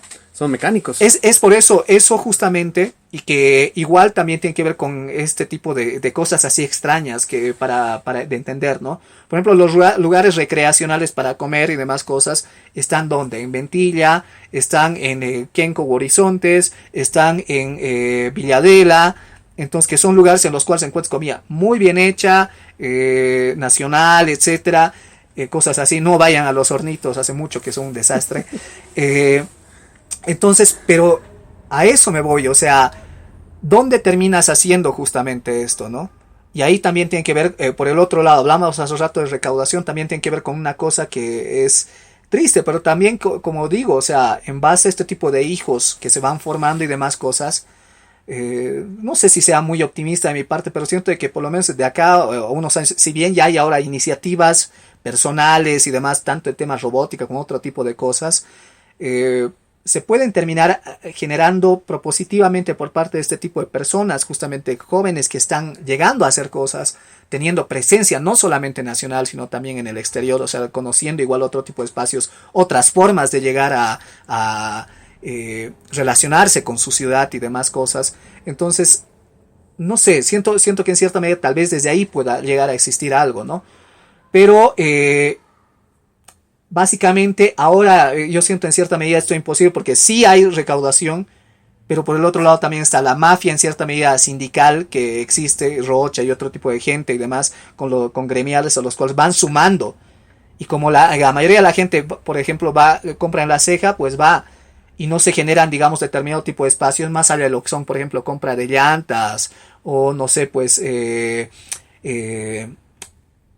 mecánicos. Es por eso justamente, y que igual también tiene que ver con este tipo de cosas así extrañas que para de entender, ¿no? Por ejemplo, los lugares recreacionales para comer y demás cosas están donde, en Ventilla, están en Quenco Horizontes, están en Villadela, entonces que son lugares en los cuales se encuentra comida muy bien hecha, nacional, etcétera, cosas así. No vayan a Los Hornitos, hace mucho que son un desastre. Entonces, pero a eso me voy, o sea, ¿dónde terminas haciendo justamente esto, no? Y ahí también tiene que ver, por el otro lado, hablamos hace rato de recaudación, también tiene que ver con una cosa que es triste, pero también, como digo, o sea, en base a este tipo de hijos que se van formando y demás cosas, no sé si sea muy optimista de mi parte, pero siento que por lo menos de acá a unos años, si bien ya hay ahora iniciativas personales y demás, tanto en temas robótica como otro tipo de cosas, se pueden terminar generando propositivamente por parte de este tipo de personas, justamente jóvenes que están llegando a hacer cosas, teniendo presencia no solamente nacional, sino también en el exterior, o sea, conociendo igual otro tipo de espacios, otras formas de llegar a relacionarse con su ciudad y demás cosas. Entonces, no sé, siento que en cierta medida tal vez desde ahí pueda llegar a existir algo, ¿no? Pero básicamente ahora yo siento en cierta medida esto imposible porque sí hay recaudación, pero por el otro lado también está la mafia en cierta medida sindical que existe, Rocha y otro tipo de gente y demás, con gremiales a los cuales van sumando. Y como la mayoría de la gente, por ejemplo, compra en La Ceja, pues va y no se generan, digamos, determinado tipo de espacios más allá de lo que son, por ejemplo, compra de llantas o no sé, pues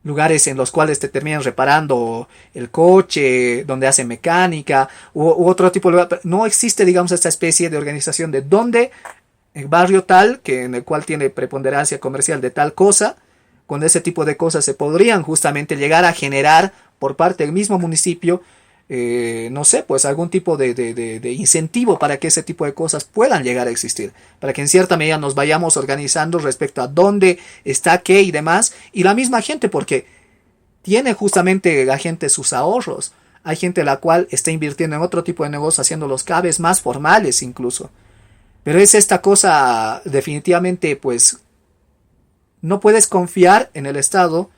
lugares en los cuales te terminan reparando el coche, donde hacen mecánica, u otro tipo de lugar. No existe, digamos, esta especie de organización de dónde el barrio tal, que en el cual tiene preponderancia comercial de tal cosa, con ese tipo de cosas se podrían justamente llegar a generar por parte del mismo municipio, no sé, pues algún tipo de incentivo para que ese tipo de cosas puedan llegar a existir, para que en cierta medida nos vayamos organizando respecto a dónde está qué y demás, y la misma gente, porque tiene justamente la gente sus ahorros, hay gente la cual está invirtiendo en otro tipo de negocio, haciéndolos cada vez más formales incluso, pero es esta cosa definitivamente, pues, no puedes confiar en el Estado.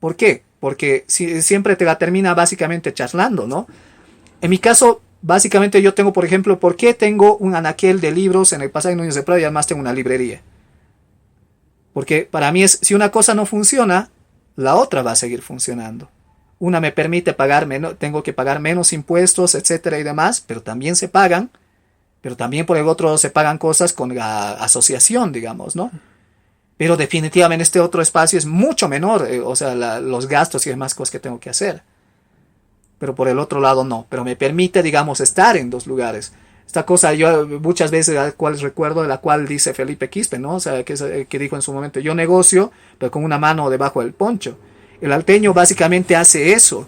¿Por qué? Porque siempre te la termina básicamente charlando, ¿no? En mi caso, básicamente yo tengo, por ejemplo, ¿por qué tengo un anaquel de libros en el pasaje Núñez de Prado y además tengo una librería? Porque para mí es, si una cosa no funciona, la otra va a seguir funcionando. Una me permite pagar menos, tengo que pagar menos impuestos, etcétera y demás, pero también se pagan, pero también por el otro se pagan cosas con la asociación, digamos, ¿no? Pero definitivamente este otro espacio es mucho menor, o sea, los gastos y demás cosas que tengo que hacer. Pero por el otro lado no, pero me permite, digamos, estar en dos lugares. Esta cosa yo muchas veces, la cual recuerdo, de la cual dice Felipe Quispe, ¿no? O sea, que dijo en su momento, yo negocio, pero con una mano debajo del poncho. El alteño básicamente hace eso.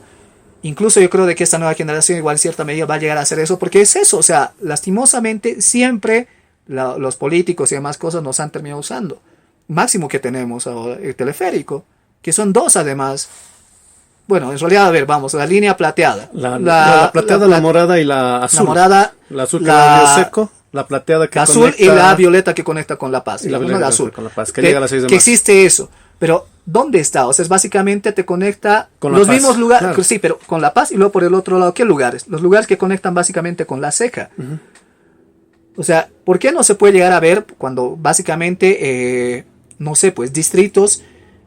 Incluso yo creo de que esta nueva generación igual en cierta medida va a llegar a hacer eso, porque es eso, o sea, lastimosamente siempre los políticos y demás cosas nos han terminado usando. Máximo que tenemos ahora, el teleférico, que son dos además. Bueno, en realidad, a ver, vamos, la línea plateada. La plateada, la morada y la azul. La morada, la azul que la Río Seco, la plateada que azul conecta, y la violeta que conecta con La Paz. Y la violeta azul con La Paz, que llega a las 6 de marzo. Que existe eso. Pero, ¿dónde está? O sea, es básicamente te conecta con los mismos lugares. Claro. Sí, pero con La Paz y luego por el otro lado, ¿qué lugares? Los lugares que conectan básicamente con La Ceja. O sea, ¿por qué no se puede llegar a ver cuando básicamente... no sé, pues distritos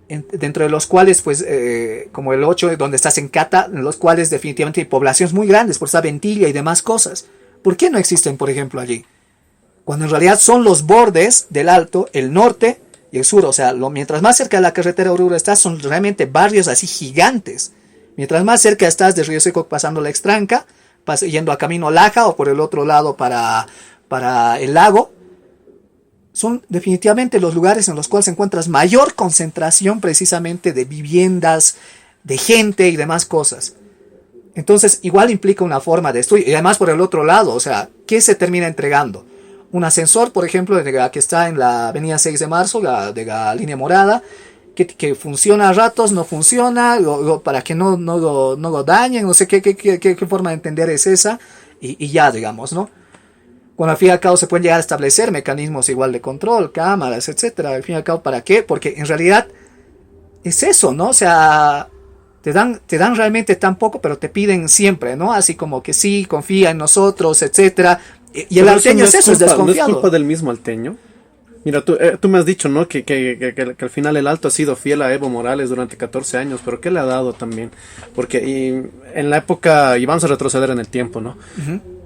dentro de los cuales, pues, como el 8, donde estás en Cata, en los cuales definitivamente hay poblaciones muy grandes, por esa Ventilla y demás cosas. ¿Por qué no existen, por ejemplo, allí? Cuando en realidad son los bordes del Alto, el norte y el sur. O sea, mientras más cerca de la carretera Oruro estás, son realmente barrios así gigantes. Mientras más cerca estás de Río Seco pasando la Extranca, yendo a Camino Laja o por el otro lado para el lago, son definitivamente los lugares en los cuales encuentras mayor concentración precisamente de viviendas, de gente y demás cosas. Entonces, igual implica una forma de esto. Y además por el otro lado, o sea, ¿qué se termina entregando? Un ascensor, por ejemplo, que está en la avenida 6 de marzo, de la línea morada, que funciona a ratos, no funciona, para que no lo dañen, no sé qué forma de entender es esa, y ya, digamos, ¿no? Cuando al fin y al cabo se pueden llegar a establecer mecanismos igual de control, cámaras, etcétera. Al fin y al cabo, ¿para qué? Porque en realidad es eso, ¿no? O sea, te dan realmente tan poco, pero te piden siempre, ¿no? Así como que sí, confía en nosotros, etcétera. Y el alteño es eso, es desconfiado. ¿No es culpa del mismo alteño? Mira, tú me has dicho, ¿no? Que al final el Alto ha sido fiel a Evo Morales durante 14 años, pero ¿qué le ha dado también? Porque en la época, y vamos a retroceder en el tiempo, ¿no?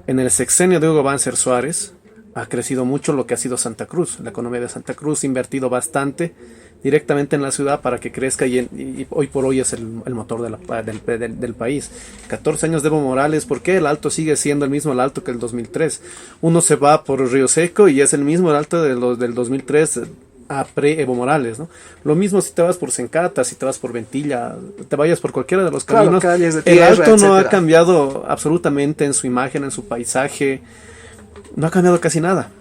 En el sexenio de Hugo Banzer Suárez ha crecido mucho lo que ha sido Santa Cruz. La economía de Santa Cruz ha invertido bastante directamente en la ciudad para que crezca y hoy por hoy es el motor del país. 14 años de Evo Morales, ¿por qué el Alto sigue siendo el mismo el Alto que el 2003? Uno se va por Río Seco y es el mismo el Alto del 2003 a pre-Evo Morales, ¿no? Lo mismo si te vas por Sencata, si te vas por Ventilla, te vayas por cualquiera de los caminos. Claro, calles de tierra, el Alto no etcétera. Ha cambiado absolutamente en su imagen, en su paisaje, no ha cambiado casi nada.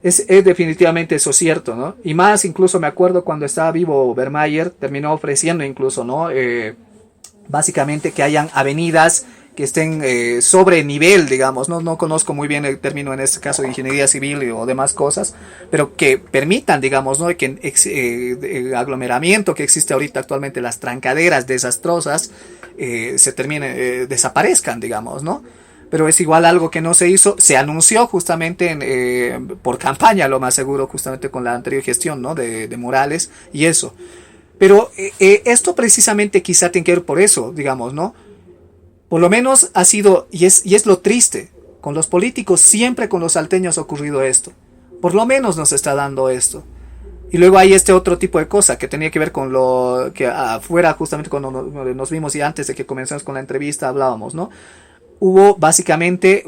Es definitivamente eso cierto, ¿no? Y más, incluso me acuerdo cuando estaba vivo Vermeyer, terminó ofreciendo incluso, ¿no? Básicamente que hayan avenidas que estén sobre nivel, digamos, no conozco muy bien el término en este caso de ingeniería civil o demás cosas, pero que permitan, digamos, ¿no? Que el aglomeramiento que existe ahorita actualmente, las trancaderas desastrosas, desaparezcan, digamos, ¿no? Pero es igual algo que no se hizo, se anunció justamente por campaña, lo más seguro, justamente con la anterior gestión, ¿no? de Morales y eso. Pero esto precisamente quizá tiene que ver por eso, digamos, ¿no? Por lo menos ha sido, y es lo triste, con los políticos siempre con los salteños ha ocurrido esto. Por lo menos nos está dando esto. Y luego hay este otro tipo de cosa que tenía que ver con lo que afuera, justamente cuando nos vimos y antes de que comenzamos con la entrevista hablábamos, ¿no? Hubo básicamente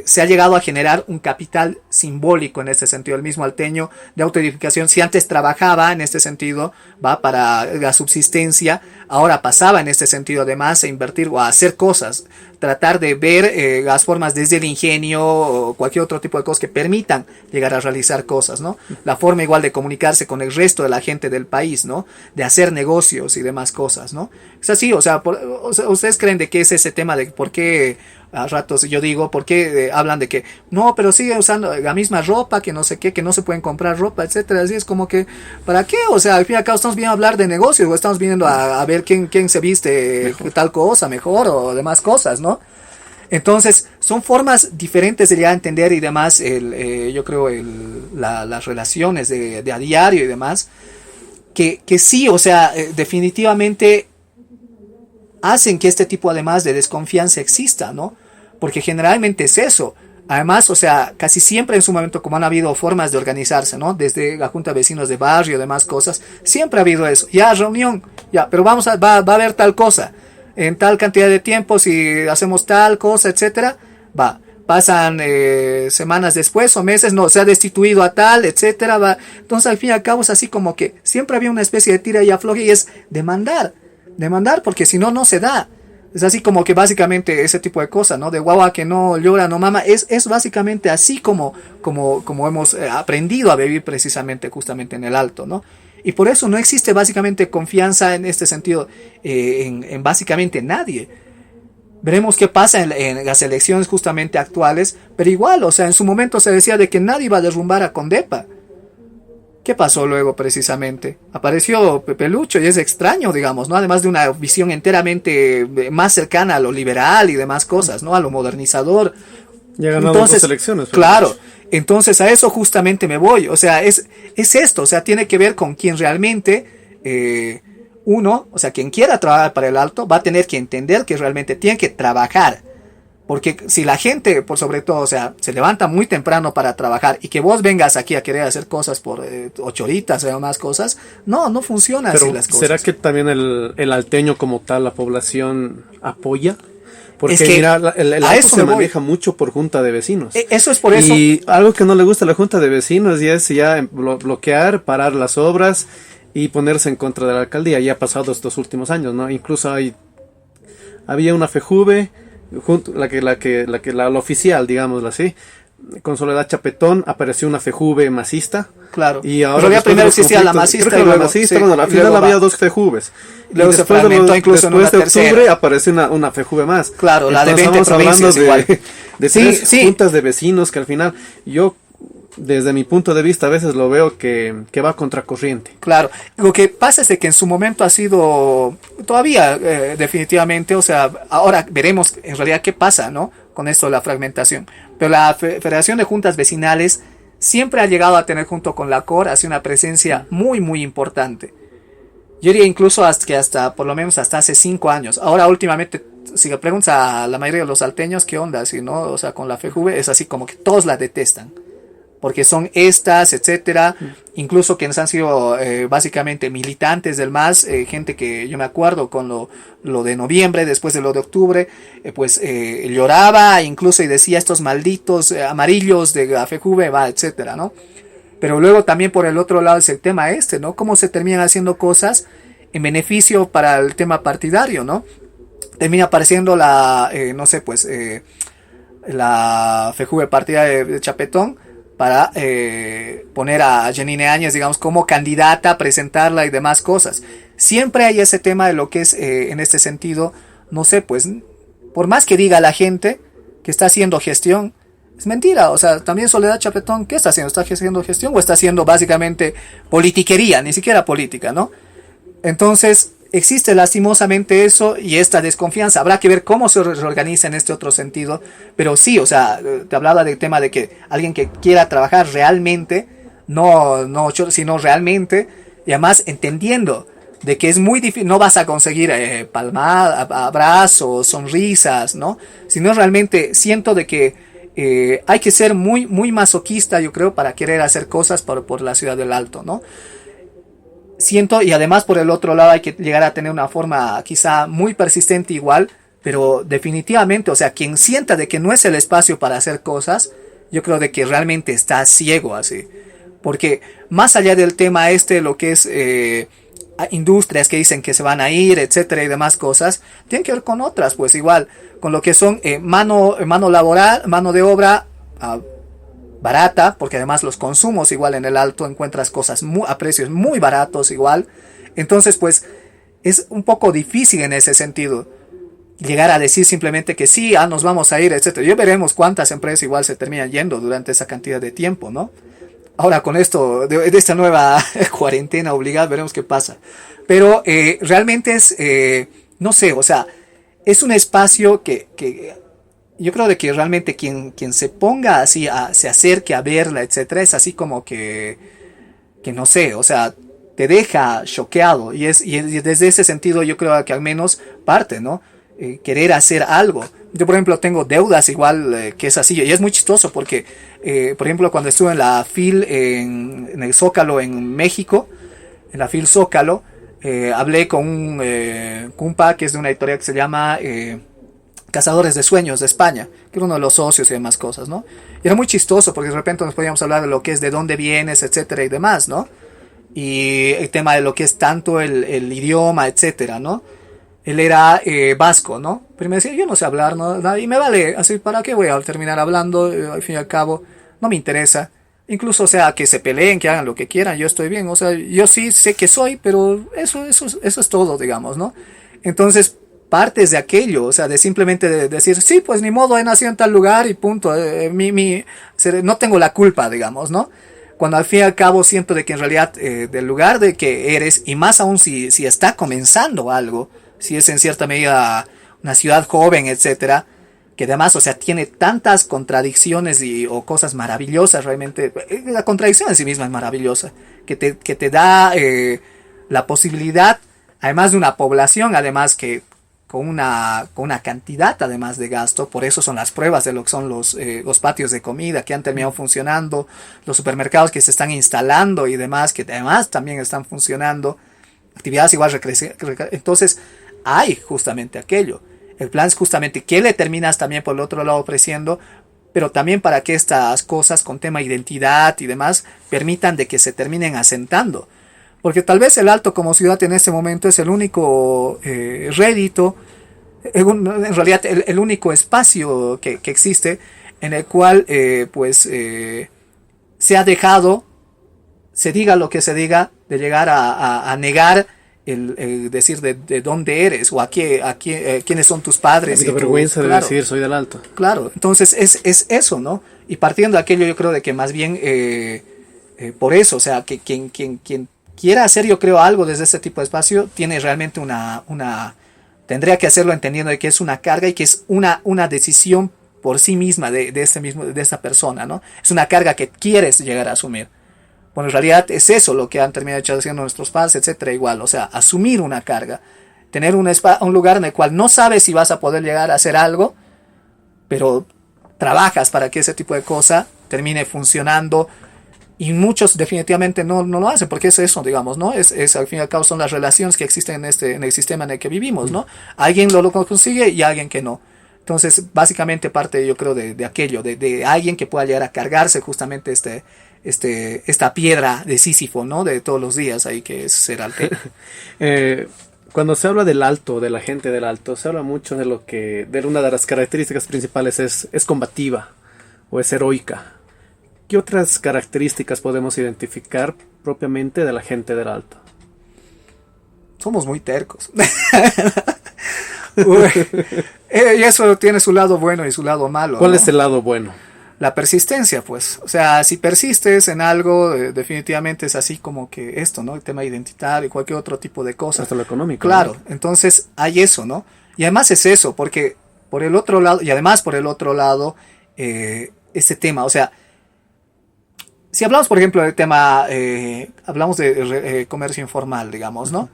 se ha llegado a generar un capital simbólico en este sentido. El mismo Alteño de autoedificación, si antes trabajaba en este sentido, va para la subsistencia, ahora pasaba en este sentido además a invertir o a hacer cosas, tratar de ver las formas desde el ingenio o cualquier otro tipo de cosas que permitan llegar a realizar cosas, ¿no? La forma igual de comunicarse con el resto de la gente del país, ¿no? De hacer negocios y demás cosas, ¿no? Es así, o sea, ¿ustedes creen de qué es ese tema de por qué a ratos yo digo, por qué hablan de que no, pero siguen usando la misma ropa, que no sé qué, que no se pueden comprar ropa, etcétera? Así es como que, ¿para qué? O sea, al fin y al cabo estamos viendo a hablar de negocios, o estamos viendo a ver quién se viste mejor, tal cosa mejor o demás cosas, ¿no? Entonces, son formas diferentes de llegar a entender y demás, yo creo, las relaciones de a diario y demás, que sí, o sea, definitivamente hacen que este tipo además de desconfianza exista, ¿no? Porque generalmente es eso. Además, o sea, casi siempre en su momento, como han habido formas de organizarse, ¿no? Desde la Junta de Vecinos de Barrio, demás cosas, siempre ha habido eso. Ya, reunión, ya, pero va a haber tal cosa. En tal cantidad de tiempo, si hacemos tal cosa, etcétera, va. Pasan semanas después o meses, no, se ha destituido a tal, etcétera, va. Entonces, al fin y al cabo, es así como que siempre había una especie de tira y afloje y es demandar, porque si no, no se da. Es así como que básicamente ese tipo de cosas, ¿no? De guagua que no llora, no mama, es básicamente así como hemos aprendido a vivir precisamente justamente en el Alto, ¿no? Y por eso no existe básicamente confianza en este sentido en básicamente nadie. Veremos qué pasa en las elecciones justamente actuales, pero igual, o sea, en su momento se decía de que nadie iba a derrumbar a Condepa. ¿Qué pasó luego precisamente? Apareció Pepe Lucho y es extraño, digamos, ¿no? Además de una visión enteramente más cercana a lo liberal y demás cosas, ¿no? A lo modernizador. Ya ganado dos elecciones. Claro, entonces a eso justamente me voy. O sea, es esto, o sea, tiene que ver con quien realmente uno, o sea, quien quiera trabajar para el Alto, va a tener que entender que realmente tiene que trabajar. Porque si la gente, por sobre todo, o sea, se levanta muy temprano para trabajar y que vos vengas aquí a querer hacer cosas por 8 horitas o más cosas, no funciona así las cosas. ¿Será que también el alteño como tal, la población apoya? Porque es que mira, el Alto se maneja mucho por junta de vecinos. Eso es por eso. Y algo que no le gusta a la junta de vecinos es ya bloquear, parar las obras y ponerse en contra de la alcaldía. Ya ha pasado estos últimos años, ¿no? Incluso había una FEJUVE, la oficial, digámoslo así, con Soledad Chapetón, apareció una FEJUVE masista. Claro. Y ahora pero había primero existía la masista y luego, masista, sí, bueno, al final había dos FEJUVEs. Luego se fragmentó incluso en una después de tercera. Octubre apareció una FEJUVE más. Claro, entonces, la de 20 provincias igual. De tres juntas de vecinos que al final yo, desde mi punto de vista, a veces lo veo que va contracorriente. Claro, lo que pasa es de que en su momento ha sido, todavía definitivamente, o sea, ahora veremos en realidad qué pasa, ¿no? Con esto de la fragmentación. Pero la Federación de Juntas Vecinales siempre ha llegado a tener junto con la COR así una presencia muy, muy importante. Yo diría incluso hasta por lo menos hasta hace 5 años. Ahora últimamente, si le preguntas a la mayoría de los salteños qué onda, si no, o sea, con la FEJUVE es así como que todos la detestan. Porque son estas, etcétera, incluso quienes han sido básicamente militantes del MAS, gente que yo me acuerdo con lo de noviembre, después de lo de octubre, pues lloraba incluso y decía estos malditos amarillos de la FEJUVE, etcétera, ¿no? Pero luego también por el otro lado es el tema ¿no? Cómo se terminan haciendo cosas en beneficio para el tema partidario, ¿no? Termina apareciendo la FEJUVE partidaria de Chapetón, para poner a Janine Áñez, digamos, como candidata, presentarla y demás cosas. Siempre hay ese tema de lo que es, en este sentido, no sé, pues, por más que diga la gente que está haciendo gestión, es mentira. O sea, también Soledad Chapetón, ¿qué está haciendo? ¿Está haciendo gestión o está haciendo básicamente politiquería? Ni siquiera política, ¿no? Entonces, existe lastimosamente eso y esta desconfianza. Habrá que ver cómo se reorganiza en este otro sentido. Pero sí, o sea, te hablaba del tema de que alguien que quiera trabajar realmente, sino realmente, y además entendiendo de que es muy difícil, no vas a conseguir palmadas, abrazos, sonrisas, ¿no? Sino realmente siento de que hay que ser muy, muy masoquista, yo creo, para querer hacer cosas por la ciudad del Alto, ¿no? Siento, y además por el otro lado hay que llegar a tener una forma quizá muy persistente igual, pero definitivamente, o sea, quien sienta de que no es el espacio para hacer cosas, yo creo de que realmente está ciego así. Porque más allá del tema lo que es industrias que dicen que se van a ir, etcétera, y demás cosas, tienen que ver con otras, pues igual, con lo que son mano laboral, mano de obra barata, porque además los consumos igual en el Alto encuentras cosas a precios muy baratos igual. Entonces, pues, es un poco difícil en ese sentido llegar a decir simplemente que sí, nos vamos a ir, etcétera. Ya veremos cuántas empresas igual se terminan yendo durante esa cantidad de tiempo, ¿no? Ahora con esto, de esta nueva cuarentena obligada, veremos qué pasa. Pero realmente es, no sé, o sea, es un espacio que yo creo de que realmente quien se ponga así, se acerque a verla, etcétera, es así como que no sé, o sea, te deja choqueado. Y desde ese sentido yo creo que al menos parte, ¿no? Querer hacer algo. Yo, por ejemplo, tengo deudas igual, que es así, y es muy chistoso porque, por ejemplo, cuando estuve en la FIL, en el Zócalo, en México, en la FIL Zócalo, hablé con un compa que es de una editorial que se llama Cazadores de Sueños de España, que era uno de los socios y demás cosas, ¿no? Y era muy chistoso porque de repente nos podíamos hablar de lo que es de dónde vienes, etcétera, y demás, ¿no? Y el tema de lo que es tanto el idioma, etcétera, ¿no? Él era vasco, ¿no? Pero me decía, yo no sé hablar, ¿no? Y me vale, así, ¿para qué voy a terminar hablando? Al fin y al cabo, no me interesa. Incluso, o sea, que se peleen, que hagan lo que quieran, yo estoy bien. O sea, yo sí sé que soy, pero eso es todo, digamos, ¿no? Entonces, partes de aquello, o sea, de simplemente decir, sí, pues ni modo, he nacido en tal lugar y punto. No tengo la culpa, digamos, ¿no? Cuando al fin y al cabo siento de que en realidad del lugar de que eres, y más aún si está comenzando algo, si es en cierta medida una ciudad joven, etcétera, que además, o sea, tiene tantas contradicciones o cosas maravillosas realmente. La contradicción en sí misma es maravillosa, que te da la posibilidad, además de una población, además que con una cantidad además de gasto. Por eso son las pruebas de lo que son los patios de comida que han terminado funcionando, los supermercados que se están instalando y demás, que además también están funcionando, actividades igual entonces hay justamente aquello. El plan es justamente que le terminas también por el otro lado ofreciendo, pero también para que estas cosas con tema identidad y demás permitan de que se terminen asentando. Porque tal vez el Alto como ciudad en este momento es el único rédito, en realidad el único espacio que existe en el cual se ha dejado, se diga lo que se diga, de llegar a negar el decir de dónde eres o quiénes son tus padres. La vergüenza de decir soy del Alto. Claro, entonces es eso, ¿no? Y partiendo de aquello yo creo de que más bien por eso, o sea, que quien quiera hacer, yo creo, algo desde este tipo de espacio, tiene realmente tendría que hacerlo entendiendo de que es una carga y que es una decisión por sí misma de esta persona, ¿no? Es una carga que quieres llegar a asumir. Bueno, en realidad es eso lo que han terminado haciendo nuestros padres, etcétera, igual, o sea, asumir una carga, tener un lugar en el cual no sabes si vas a poder llegar a hacer algo, pero trabajas para que ese tipo de cosa termine funcionando. Y muchos definitivamente no lo hacen, porque es eso, digamos, ¿no? Es al fin y al cabo son las relaciones que existen en el sistema en el que vivimos, ¿no? Alguien lo consigue y alguien que no. Entonces, básicamente parte, yo creo, de aquello, de alguien que pueda llegar a cargarse justamente esta piedra de Sísifo, ¿no? De todos los días ahí, que es ser alto. Cuando se habla del Alto, de la gente del Alto, se habla mucho de una de las características principales es combativa o es heroica. ¿Qué otras características podemos identificar propiamente de la gente del Alto? Somos muy tercos. Y eso tiene su lado bueno y su lado malo. ¿Cuál es el lado bueno? La persistencia, pues. O sea, si persistes en algo, definitivamente es así como que esto, ¿no? El tema identitario y cualquier otro tipo de cosas. Hasta lo económico. Claro, ¿no? Entonces hay eso, ¿no? Y además es eso, porque por el otro lado, ese tema, o sea, si hablamos, por ejemplo, del tema, hablamos de comercio informal, digamos, ¿no?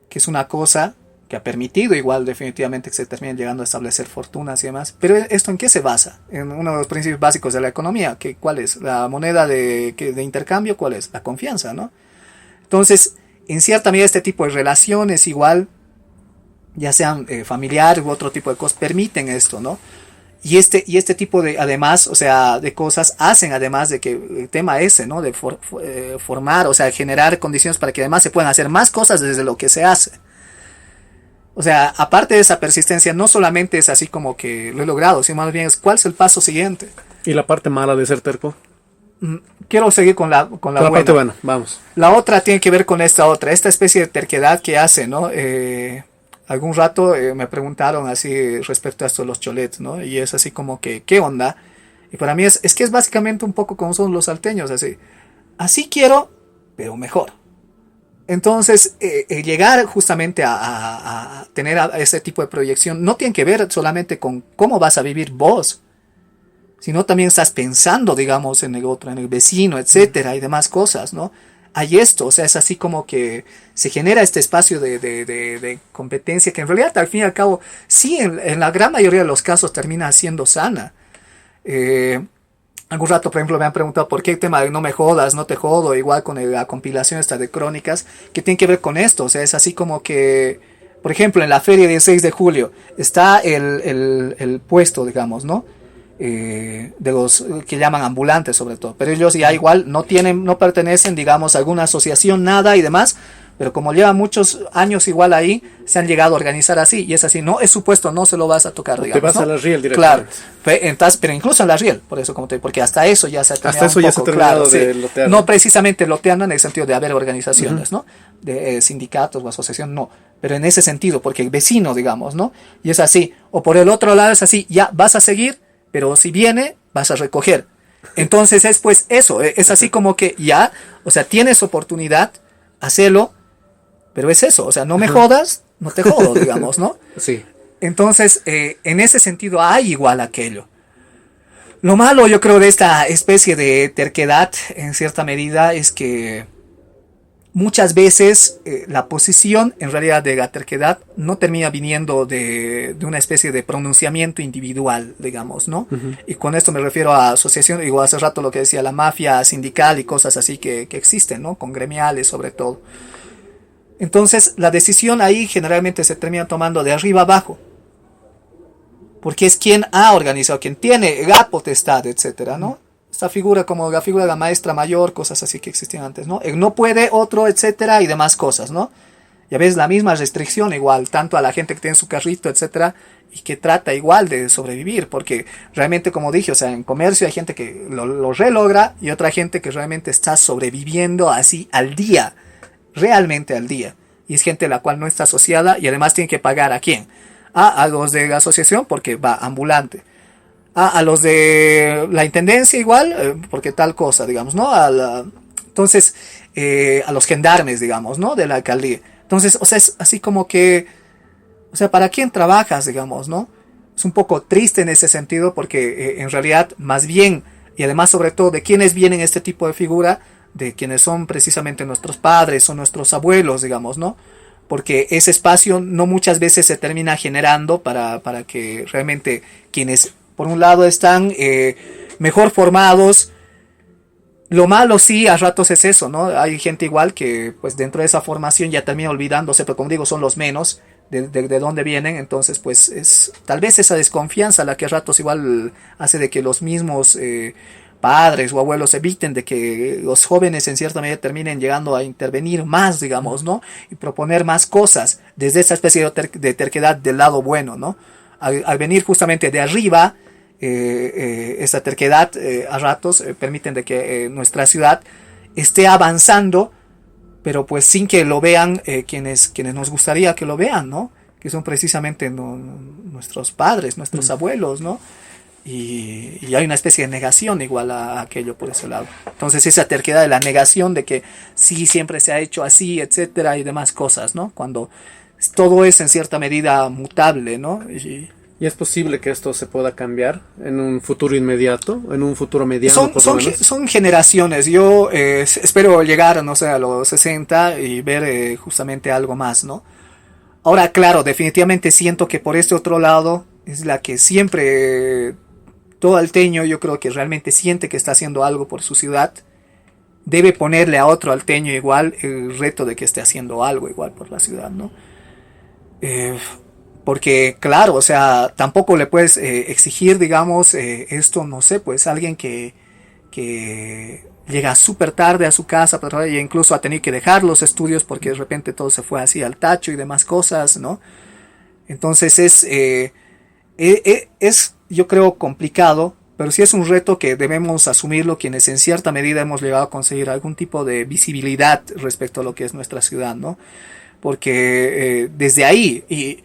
Que es una cosa que ha permitido igual definitivamente que se terminen llegando a establecer fortunas y demás. Pero ¿esto en qué se basa? En uno de los principios básicos de la economía, que ¿cuál es? La moneda de intercambio, ¿cuál es? La confianza, ¿no? Entonces, en cierta medida este tipo de relaciones igual, ya sean familiares u otro tipo de cosas, permiten esto, ¿no? Y este tipo de, además, o sea, de cosas hacen además de que el tema ese, ¿no? De formar, o sea, generar condiciones para que además se puedan hacer más cosas desde lo que se hace. O sea, aparte de esa persistencia, no solamente es así como que lo he logrado, sino más bien es cuál es el paso siguiente. ¿Y la parte mala de ser terco? Quiero seguir con la buena. Parte buena, vamos. La otra tiene que ver con esta especie de terquedad que hace, ¿no? Algún rato me preguntaron así respecto a esto de los cholets, ¿no? Y es así como que, ¿qué onda? Y para mí es que es básicamente un poco como son los salteños, así quiero, pero mejor. Entonces, llegar justamente a tener ese tipo de proyección no tiene que ver solamente con cómo vas a vivir vos, sino también estás pensando, digamos, en el otro, en el vecino, etcétera, y demás cosas, ¿no? Hay esto, o sea, es así como que se genera este espacio de competencia que en realidad, al fin y al cabo, sí, en la gran mayoría de los casos termina siendo sana. Algún rato, por ejemplo, me han preguntado por qué el tema de no me jodas, no te jodo, igual con la compilación esta de crónicas, que tiene que ver con esto. O sea, es así como que, por ejemplo, en la feria del 6 de julio está el puesto, digamos, ¿no? De los que llaman ambulantes sobre todo, pero ellos ya igual no pertenecen, digamos, a alguna asociación, nada y demás, pero como llevan muchos años igual ahí, se han llegado a organizar así, y es así, no es supuesto, no se lo vas a tocar, digamos. Te vas, ¿no?, a la riel Claro, directamente. entonces, pero incluso en la riel, por eso porque hasta eso ya se ha terminado. Hasta eso ya se ha terminado, claro, de lotear. No precisamente loteando en el sentido de haber organizaciones, ¿no? De sindicatos o asociación, no, pero en ese sentido, porque el vecino, digamos, ¿no? Y es así, o por el otro lado es así, ya vas a seguir, pero si viene, vas a recoger. Entonces es pues eso, es así como que ya, o sea, tienes oportunidad, hacelo, pero es eso, o sea, no me jodas, no te jodo, digamos, ¿no? Sí. Entonces, en ese sentido hay igual aquello. Lo malo, yo creo, de esta especie de terquedad, en cierta medida, es que muchas veces la posición, en realidad, de la terquedad no termina viniendo de una especie de pronunciamiento individual, digamos, ¿no? Y con esto me refiero a asociación, igual hace rato lo que decía, la mafia sindical y cosas así que existen, ¿no? Con gremiales, sobre todo. Entonces, la decisión ahí generalmente se termina tomando de arriba abajo, porque es quien ha organizado, quien tiene la potestad, etcétera, ¿no? Esta figura como la figura de la maestra mayor, cosas así que existían antes, ¿no? No puede otro, etcétera, y demás cosas, ¿no? Ya ves, la misma restricción igual, tanto a la gente que tiene su carrito, etcétera, y que trata igual de sobrevivir, porque realmente, como dije, o sea, en comercio hay gente que lo relogra y otra gente que realmente está sobreviviendo así al día, realmente al día, y es gente la cual no está asociada y además tiene que pagar ¿a quién? A los de la asociación porque va ambulante, a los de la intendencia igual porque tal cosa, digamos, ¿no? Entonces a los gendarmes, digamos, ¿no? De la alcaldía. Entonces, o sea, es así como que, o sea, ¿para quién trabajas, digamos, no? Es un poco triste en ese sentido porque en realidad más bien, y además sobre todo de quiénes vienen este tipo de figura, de quienes son precisamente nuestros padres o nuestros abuelos, digamos, ¿no? Porque ese espacio no muchas veces se termina generando para que realmente quienes, por un lado, están mejor formados. Lo malo sí, a ratos es eso, ¿no? Hay gente igual que, pues, dentro de esa formación ya termina olvidándose, pero como digo, son los menos de dónde vienen, entonces, pues, es tal vez esa desconfianza la que a ratos igual hace de que los mismos padres o abuelos eviten de que los jóvenes en cierta medida terminen llegando a intervenir más, digamos, ¿no? Y proponer más cosas desde esta especie de terquedad del lado bueno, ¿no? Al venir justamente de arriba, esta terquedad a ratos permiten de que nuestra ciudad esté avanzando, pero pues sin que lo vean quienes nos gustaría que lo vean, ¿no? Que son precisamente nuestros padres, nuestros abuelos, ¿no? Y hay una especie de negación igual a aquello por ese lado. Entonces esa terquedad de la negación de que sí, siempre se ha hecho así, etcétera, y demás cosas, ¿no? Cuando todo es en cierta medida mutable, ¿no? ¿Y es posible que esto se pueda cambiar en un futuro inmediato, en un futuro mediano? Son generaciones. Yo espero llegar, no sé, a los 60 y ver justamente algo más, ¿no? Ahora, claro, definitivamente siento que por este otro lado es la que siempre todo alteño, yo creo que realmente siente que está haciendo algo por su ciudad, debe ponerle a otro alteño igual el reto de que esté haciendo algo igual por la ciudad, ¿no? Eh, Porque, claro, o sea, tampoco le puedes exigir, digamos, esto, no sé, pues alguien que llega súper tarde a su casa, pero incluso ha tenido que dejar los estudios porque de repente todo se fue así al tacho y demás cosas, ¿no? Entonces es, yo creo, complicado, pero sí es un reto que debemos asumirlo quienes en cierta medida hemos llegado a conseguir algún tipo de visibilidad respecto a lo que es nuestra ciudad, ¿no? Porque desde ahí, y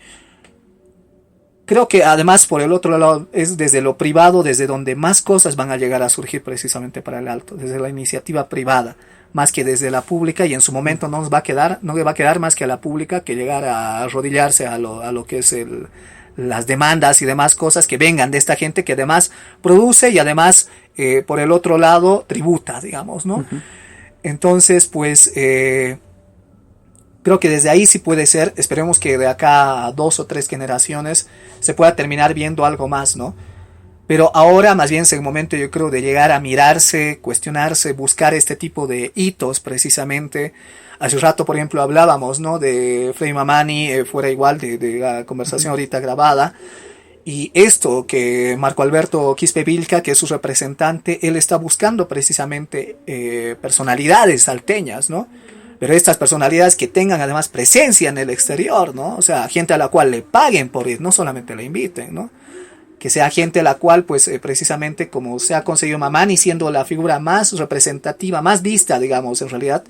creo que además por el otro lado es desde lo privado, desde donde más cosas van a llegar a surgir precisamente para el Alto, desde la iniciativa privada, más que desde la pública, y en su momento no nos va a quedar, no le va a quedar más que a la pública que llegar a arrodillarse a lo que es las demandas y demás cosas que vengan de esta gente que además produce y además por el otro lado tributa, digamos, ¿no? Uh-huh. Entonces, pues creo que desde ahí sí puede ser, esperemos que de acá a 2 o 3 generaciones se pueda terminar viendo algo más, ¿no? Pero ahora más bien es el momento, yo creo, de llegar a mirarse, cuestionarse, buscar este tipo de hitos precisamente. Hace un rato, por ejemplo, hablábamos, ¿no? De Frei Mamani, fuera igual de la conversación ahorita grabada. Y esto que Marco Alberto Quispe Vilca, que es su representante, él está buscando precisamente personalidades salteñas, ¿no? Pero estas personalidades que tengan además presencia en el exterior, ¿no? O sea, gente a la cual le paguen por ir, no solamente le inviten, ¿no? Que sea gente a la cual, pues, precisamente como se ha conseguido Mamani, siendo la figura más representativa, más vista, digamos, en realidad,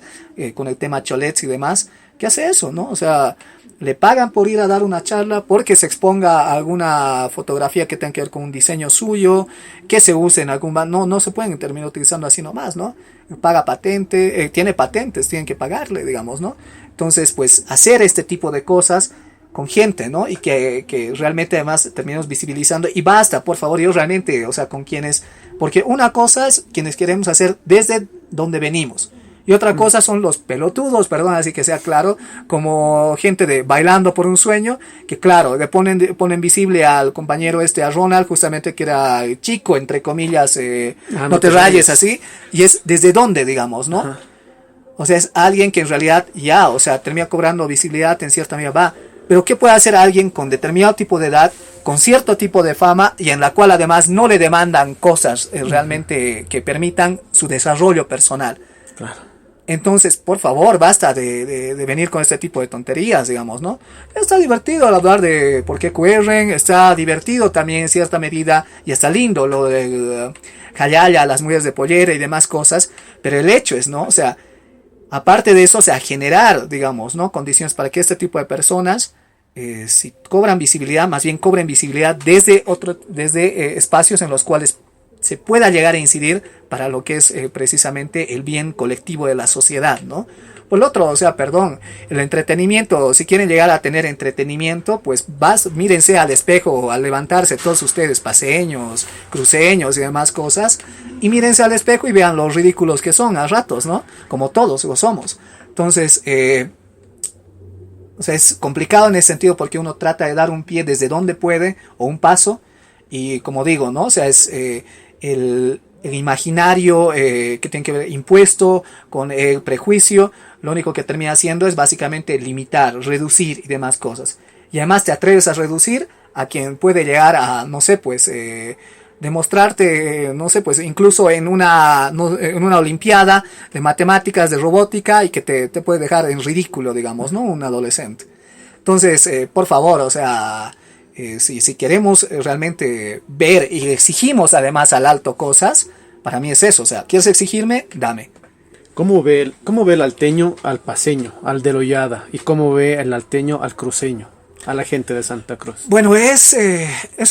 con el tema cholets y demás, que hace eso, ¿no? O sea, le pagan por ir a dar una charla, porque se exponga alguna fotografía que tenga que ver con un diseño suyo, que se use en algún... No se pueden terminar utilizando así nomás, ¿no? Paga patente, tiene patentes, tienen que pagarle, digamos, ¿no? Entonces, pues, hacer este tipo de cosas con gente, ¿no? Y que realmente además terminemos visibilizando. Y basta, por favor, yo realmente, o sea, con quienes... Porque una cosa es quienes queremos hacer desde donde venimos. Y otra cosa son los pelotudos, perdón, así que sea claro, como gente de bailando por un sueño, que claro, le ponen visible al compañero a Ronald, justamente que era chico, entre comillas, no te rayes así, y es desde dónde, digamos, ¿no? Ajá. O sea, es alguien que en realidad ya, o sea, termina cobrando visibilidad en cierta medida, va. Pero ¿qué puede hacer alguien con determinado tipo de edad, con cierto tipo de fama, y en la cual además no le demandan cosas realmente que permitan su desarrollo personal? Claro. Entonces, por favor, basta de venir con este tipo de tonterías, digamos, ¿no? Está divertido al hablar de por qué cuerren, está divertido también en cierta medida, y está lindo lo de Jayaya, las mujeres de pollera y demás cosas, pero el hecho es, ¿no? O sea, aparte de eso, o sea, generar, digamos, ¿no? Condiciones para que este tipo de personas, si cobran visibilidad, más bien cobren visibilidad desde espacios en los cuales se pueda llegar a incidir para lo que es precisamente el bien colectivo de la sociedad, ¿no? Por lo otro, o sea, perdón, el entretenimiento, si quieren llegar a tener entretenimiento, pues mírense al espejo al levantarse todos ustedes, paseños, cruceños y demás cosas, y mírense al espejo y vean los ridículos que son a ratos, ¿no? Como todos lo somos. Entonces, o sea, es complicado en ese sentido porque uno trata de dar un pie desde donde puede o un paso, y como digo, ¿no? O sea, es el imaginario que tiene que ver impuesto con el prejuicio, lo único que termina haciendo es básicamente limitar, reducir y demás cosas. Y además te atreves a reducir a quien puede llegar a, no sé, pues, demostrarte, no sé, pues, incluso en una olimpiada de matemáticas, de robótica, y que te puede dejar en ridículo, digamos, ¿no? Un adolescente. Entonces, por favor, o sea... si queremos realmente ver y exigimos además al alto cosas, para mí es eso, o sea, ¿quieres exigirme? Dame. ¿Cómo ve el alteño al paseño, al de Lollada? ¿Y cómo ve el alteño al cruceño, a la gente de Santa Cruz? Bueno, es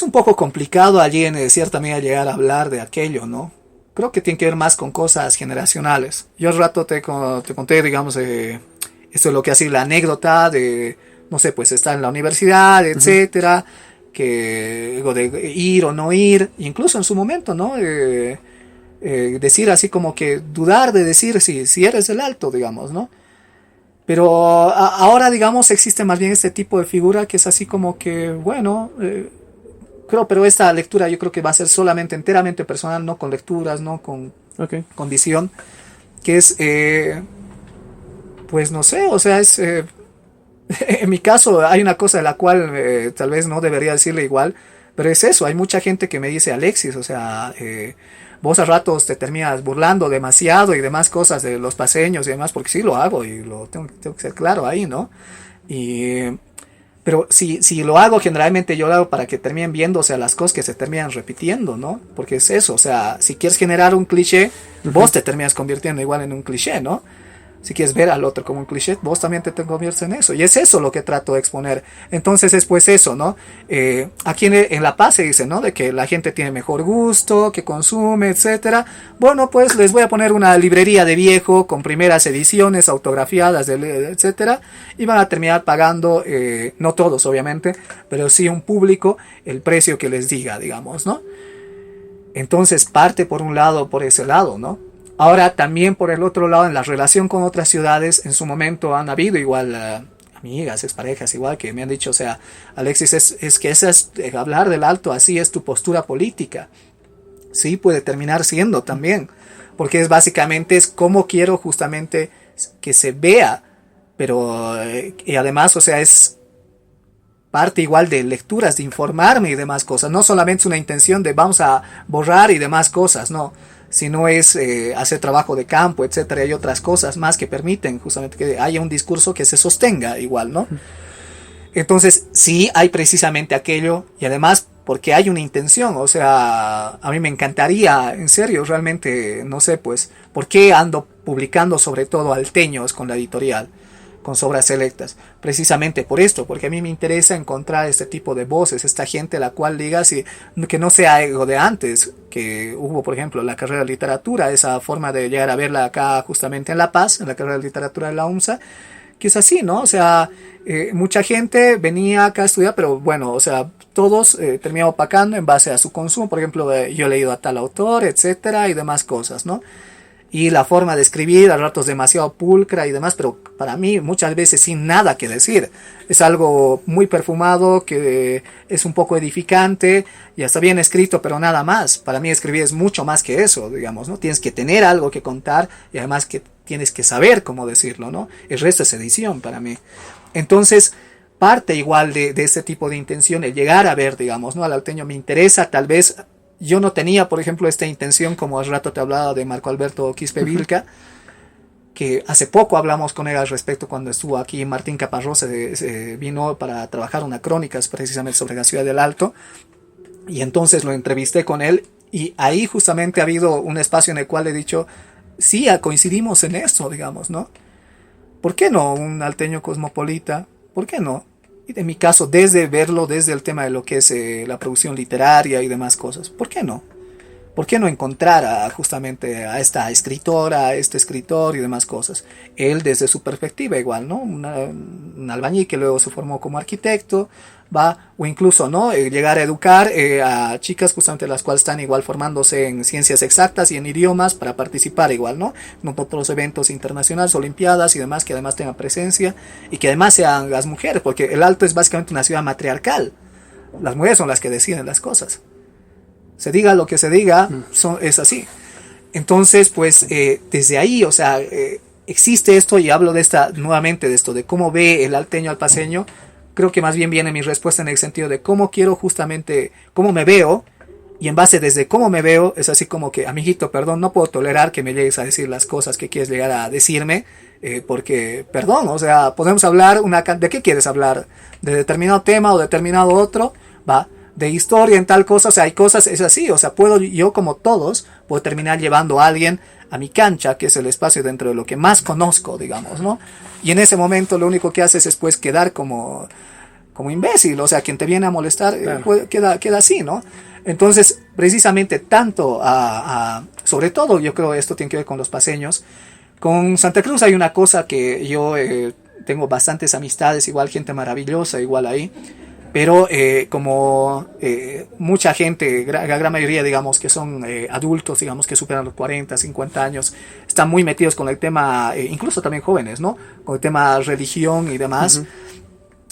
un poco complicado allí en cierta medida llegar a hablar de aquello, ¿no? Creo que tiene que ver más con cosas generacionales. Yo al rato te conté, digamos, esto es lo que ha sido la anécdota de... no sé, pues está en la universidad, etcétera, que de ir o no ir, incluso en su momento, ¿no? Decir así como que dudar de decir si eres del alto, digamos, ¿no? Pero ahora, digamos, existe más bien este tipo de figura que es así como que, bueno, creo, pero esta lectura yo creo que va a ser solamente, enteramente personal, no con lecturas, no Ok. con visión, que es, pues no sé, o sea, es, en mi caso hay una cosa de la cual tal vez no debería decirle igual, pero es eso, hay mucha gente que me dice, Alexis, o sea, vos a ratos te terminas burlando demasiado y demás cosas de los paseños y demás, porque sí lo hago y lo tengo que ser claro ahí, ¿no? Y, pero si lo hago, generalmente yo lo hago para que terminen viendo, o sea, las cosas que se terminan repitiendo, ¿no? Porque es eso, o sea, si quieres generar un cliché, vos te terminas convirtiendo igual en un cliché, ¿no? Si quieres ver al otro como un cliché, vos también te conviertes en eso. Y es eso lo que trato de exponer. Entonces es pues eso, ¿no? Aquí en La Paz se dice, ¿no? De que la gente tiene mejor gusto, que consume, etcétera. Bueno, pues les voy a poner una librería de viejo con primeras ediciones autografiadas, etcétera. Y van a terminar pagando, no todos obviamente, pero sí un público, el precio que les diga, digamos, ¿no? Entonces parte por un lado, por ese lado, ¿no? Ahora también por el otro lado, en la relación con otras ciudades, en su momento han habido igual amigas, exparejas, igual que me han dicho, o sea, Alexis, es que hablar del Alto así es tu postura política. Sí, puede terminar siendo también, porque es básicamente es cómo quiero justamente que se vea, pero y además, o sea, es parte igual de lecturas, de informarme y demás cosas. No solamente es una intención de vamos a borrar y demás cosas, no. Sino es hacer trabajo de campo, etcétera. Hay otras cosas más que permiten justamente que haya un discurso que se sostenga igual, ¿no? Entonces, sí hay precisamente aquello y además porque hay una intención. O sea, a mí me encantaría, en serio, realmente, no sé, pues, ¿por qué ando publicando sobre todo alteños con la editorial? Con obras selectas, precisamente por esto, porque a mí me interesa encontrar este tipo de voces, esta gente a la cual digas y que no sea algo de antes, que hubo por ejemplo la carrera de literatura, esa forma de llegar a verla acá justamente en La Paz, en la carrera de literatura de la UNSA, que es así, ¿no? O sea, mucha gente venía acá a estudiar, pero bueno, o sea, todos terminaban opacando en base a su consumo, por ejemplo, yo he leído a tal autor, etcétera, y demás cosas, ¿no? Y la forma de escribir a ratos demasiado pulcra y demás, pero para mí muchas veces sin nada que decir. Es algo muy perfumado, que es un poco edificante, y está bien escrito, pero nada más. Para mí escribir es mucho más que eso, digamos, ¿no? Tienes que tener algo que contar y además que tienes que saber cómo decirlo, ¿no? El resto es edición para mí. Entonces, parte igual de este tipo de intención, el llegar a ver, digamos, ¿no? Al alteño me interesa, tal vez. Yo no tenía, por ejemplo, esta intención, como hace rato te hablaba de Marco Alberto Quispe Vilca, que hace poco hablamos con él al respecto cuando estuvo aquí. Martín Caparrós se vino para trabajar una crónica precisamente sobre la ciudad del Alto, y entonces lo entrevisté con él, y ahí justamente ha habido un espacio en el cual he dicho, sí, coincidimos en eso, digamos, ¿no? ¿Por qué no un alteño cosmopolita? ¿Por qué no? Y en mi caso, desde verlo, desde el tema de lo que es la producción literaria y demás cosas, ¿por qué no? ¿Por qué no encontrar justamente a esta escritora, a este escritor y demás cosas? Él desde su perspectiva igual, ¿no? Un albañil que luego se formó como arquitecto, va, o incluso, ¿no? Llegar a educar a chicas justamente las cuales están igual formándose en ciencias exactas y en idiomas para participar igual, ¿no? En otros eventos internacionales, olimpiadas y demás, que además tengan presencia y que además sean las mujeres, porque el Alto es básicamente una ciudad matriarcal. Las mujeres son las que deciden las cosas. Se diga lo que se diga, es así. Entonces, pues, desde ahí, o sea, existe esto, y hablo de nuevamente de esto, de cómo ve el alteño al paseño. Creo que más bien viene mi respuesta en el sentido de cómo quiero justamente, cómo me veo, y en base desde cómo me veo, es así como que, amiguito, perdón, no puedo tolerar que me llegues a decir las cosas que quieres llegar a decirme, porque, perdón, o sea, podemos hablar, ¿de qué quieres hablar? ¿De determinado tema o determinado otro? Va, de historia en tal cosa, o sea, hay cosas, es así, o sea, yo como todos, puedo terminar llevando a alguien a mi cancha, que es el espacio dentro de lo que más conozco, digamos, ¿no? Y en ese momento lo único que haces es pues quedar como imbécil, o sea, quien te viene a molestar, claro. queda así, ¿no? Entonces, precisamente tanto sobre todo, yo creo esto tiene que ver con los paseños. Con Santa Cruz hay una cosa que yo tengo bastantes amistades, igual gente maravillosa, igual ahí. Pero como mucha gente, la gran mayoría, digamos, que son adultos, digamos, que superan los 40, 50 años, están muy metidos con el tema, incluso también jóvenes, ¿no? Con el tema religión y demás. Uh-huh.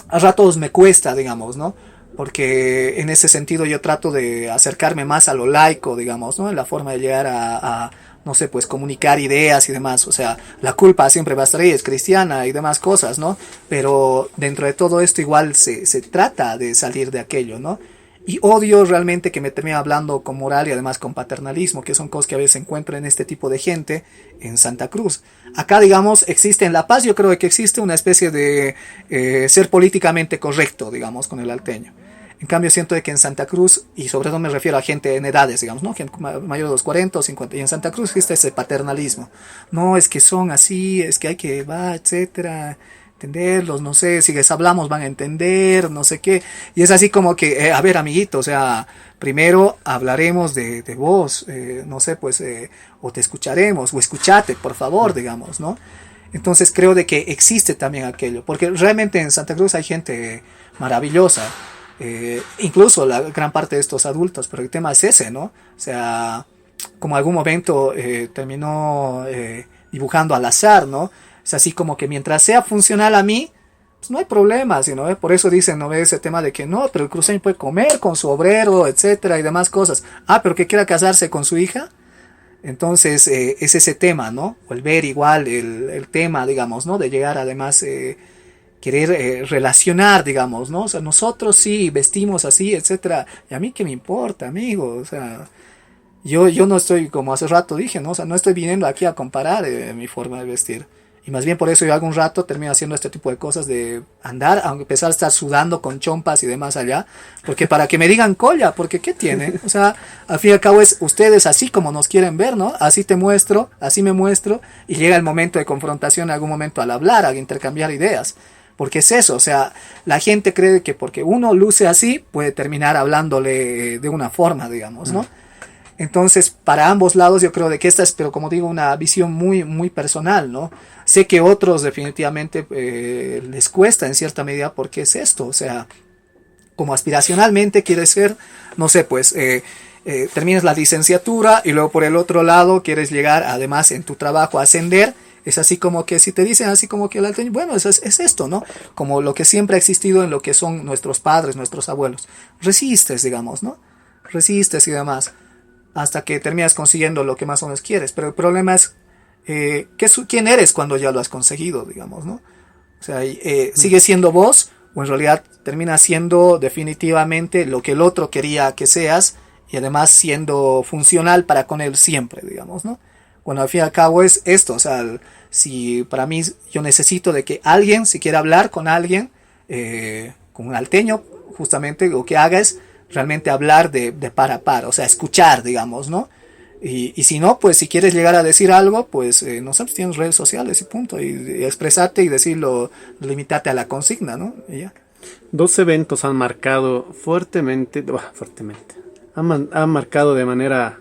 A ratos me cuesta, digamos, ¿no? Porque en ese sentido yo trato de acercarme más a lo laico, digamos, ¿no? En la forma de llegar a no sé, pues comunicar ideas y demás. O sea, la culpa siempre va a estar ahí, es cristiana y demás cosas, ¿no? Pero dentro de todo esto igual se trata de salir de aquello, ¿no? Y odio realmente que me termine hablando con moral y además con paternalismo, que son cosas que a veces se encuentran en este tipo de gente en Santa Cruz. Acá, digamos, existe en La Paz, yo creo que existe una especie de ser políticamente correcto, digamos, con el alteño. En cambio, siento de que en Santa Cruz, y sobre todo me refiero a gente en edades, digamos, ¿no? Gente mayor de los 40 o 50, y en Santa Cruz existe ese paternalismo. No, es que son así, es que hay que, etcétera, entenderlos, no sé, si les hablamos van a entender, no sé qué. Y es así como que, a ver, amiguito, o sea, primero hablaremos de vos, no sé, pues, o te escucharemos, o escuchate, por favor, digamos, ¿no? Entonces creo de que existe también aquello, porque realmente en Santa Cruz hay gente maravillosa. Incluso la gran parte de estos adultos, pero el tema es ese, ¿no? O sea, como algún momento terminó dibujando al azar, ¿no? Es así como que mientras sea funcional a mí, pues no hay problema, ¿no? Por eso dicen, ¿no? Ese tema de que no, pero el cruceño puede comer con su obrero, etcétera, y demás cosas. Ah, pero que quiera casarse con su hija. Entonces, es ese tema, ¿no? O el ver igual el tema, digamos, ¿no? De llegar además... querer relacionar, digamos, ¿no? O sea, nosotros sí vestimos así, etcétera. Y a mí qué me importa, amigo. O sea, yo no estoy, como hace rato dije, ¿no? O sea, no estoy viniendo aquí a comparar mi forma de vestir. Y más bien por eso yo algún rato termino haciendo este tipo de cosas de andar, aunque empezar a estar sudando con chompas y demás allá. Porque para que me digan colla, porque ¿qué tiene? O sea, al fin y al cabo es ustedes así como nos quieren ver, ¿no? Así te muestro, así me muestro. Y llega el momento de confrontación en algún momento al hablar, al intercambiar ideas. Porque es eso, o sea, la gente cree que porque uno luce así, puede terminar hablándole de una forma, digamos, ¿no? Entonces, para ambos lados yo creo de que esta es, pero como digo, una visión muy, muy personal, ¿no? Sé que otros definitivamente les cuesta en cierta medida porque es esto, o sea, como aspiracionalmente quieres ser, no sé, pues... terminas la licenciatura y luego por el otro lado quieres llegar además en tu trabajo a ascender. Es así como que si te dicen así como que el alteño, bueno, es esto, ¿no? Como lo que siempre ha existido en lo que son nuestros padres, nuestros abuelos. Resistes, digamos, ¿no? Resistes y demás, hasta que terminas consiguiendo lo que más o menos quieres. Pero el problema es, ¿quién eres cuando ya lo has conseguido, digamos, ¿no? O sea, ¿sigues siendo vos o en realidad terminas siendo definitivamente lo que el otro quería que seas y además siendo funcional para con él siempre, digamos, ¿no? Bueno, al fin y al cabo es esto, o sea, si para mí yo necesito de que alguien, si quiere hablar con alguien, con un alteño, justamente lo que haga es realmente hablar de par a par, o sea, escuchar, digamos, ¿no? Y si no, pues si quieres llegar a decir algo, pues no sé, tienes redes sociales y punto, y expresarte y decirlo, limitarte a la consigna, ¿no? Y ya. Dos eventos han marcado han marcado de manera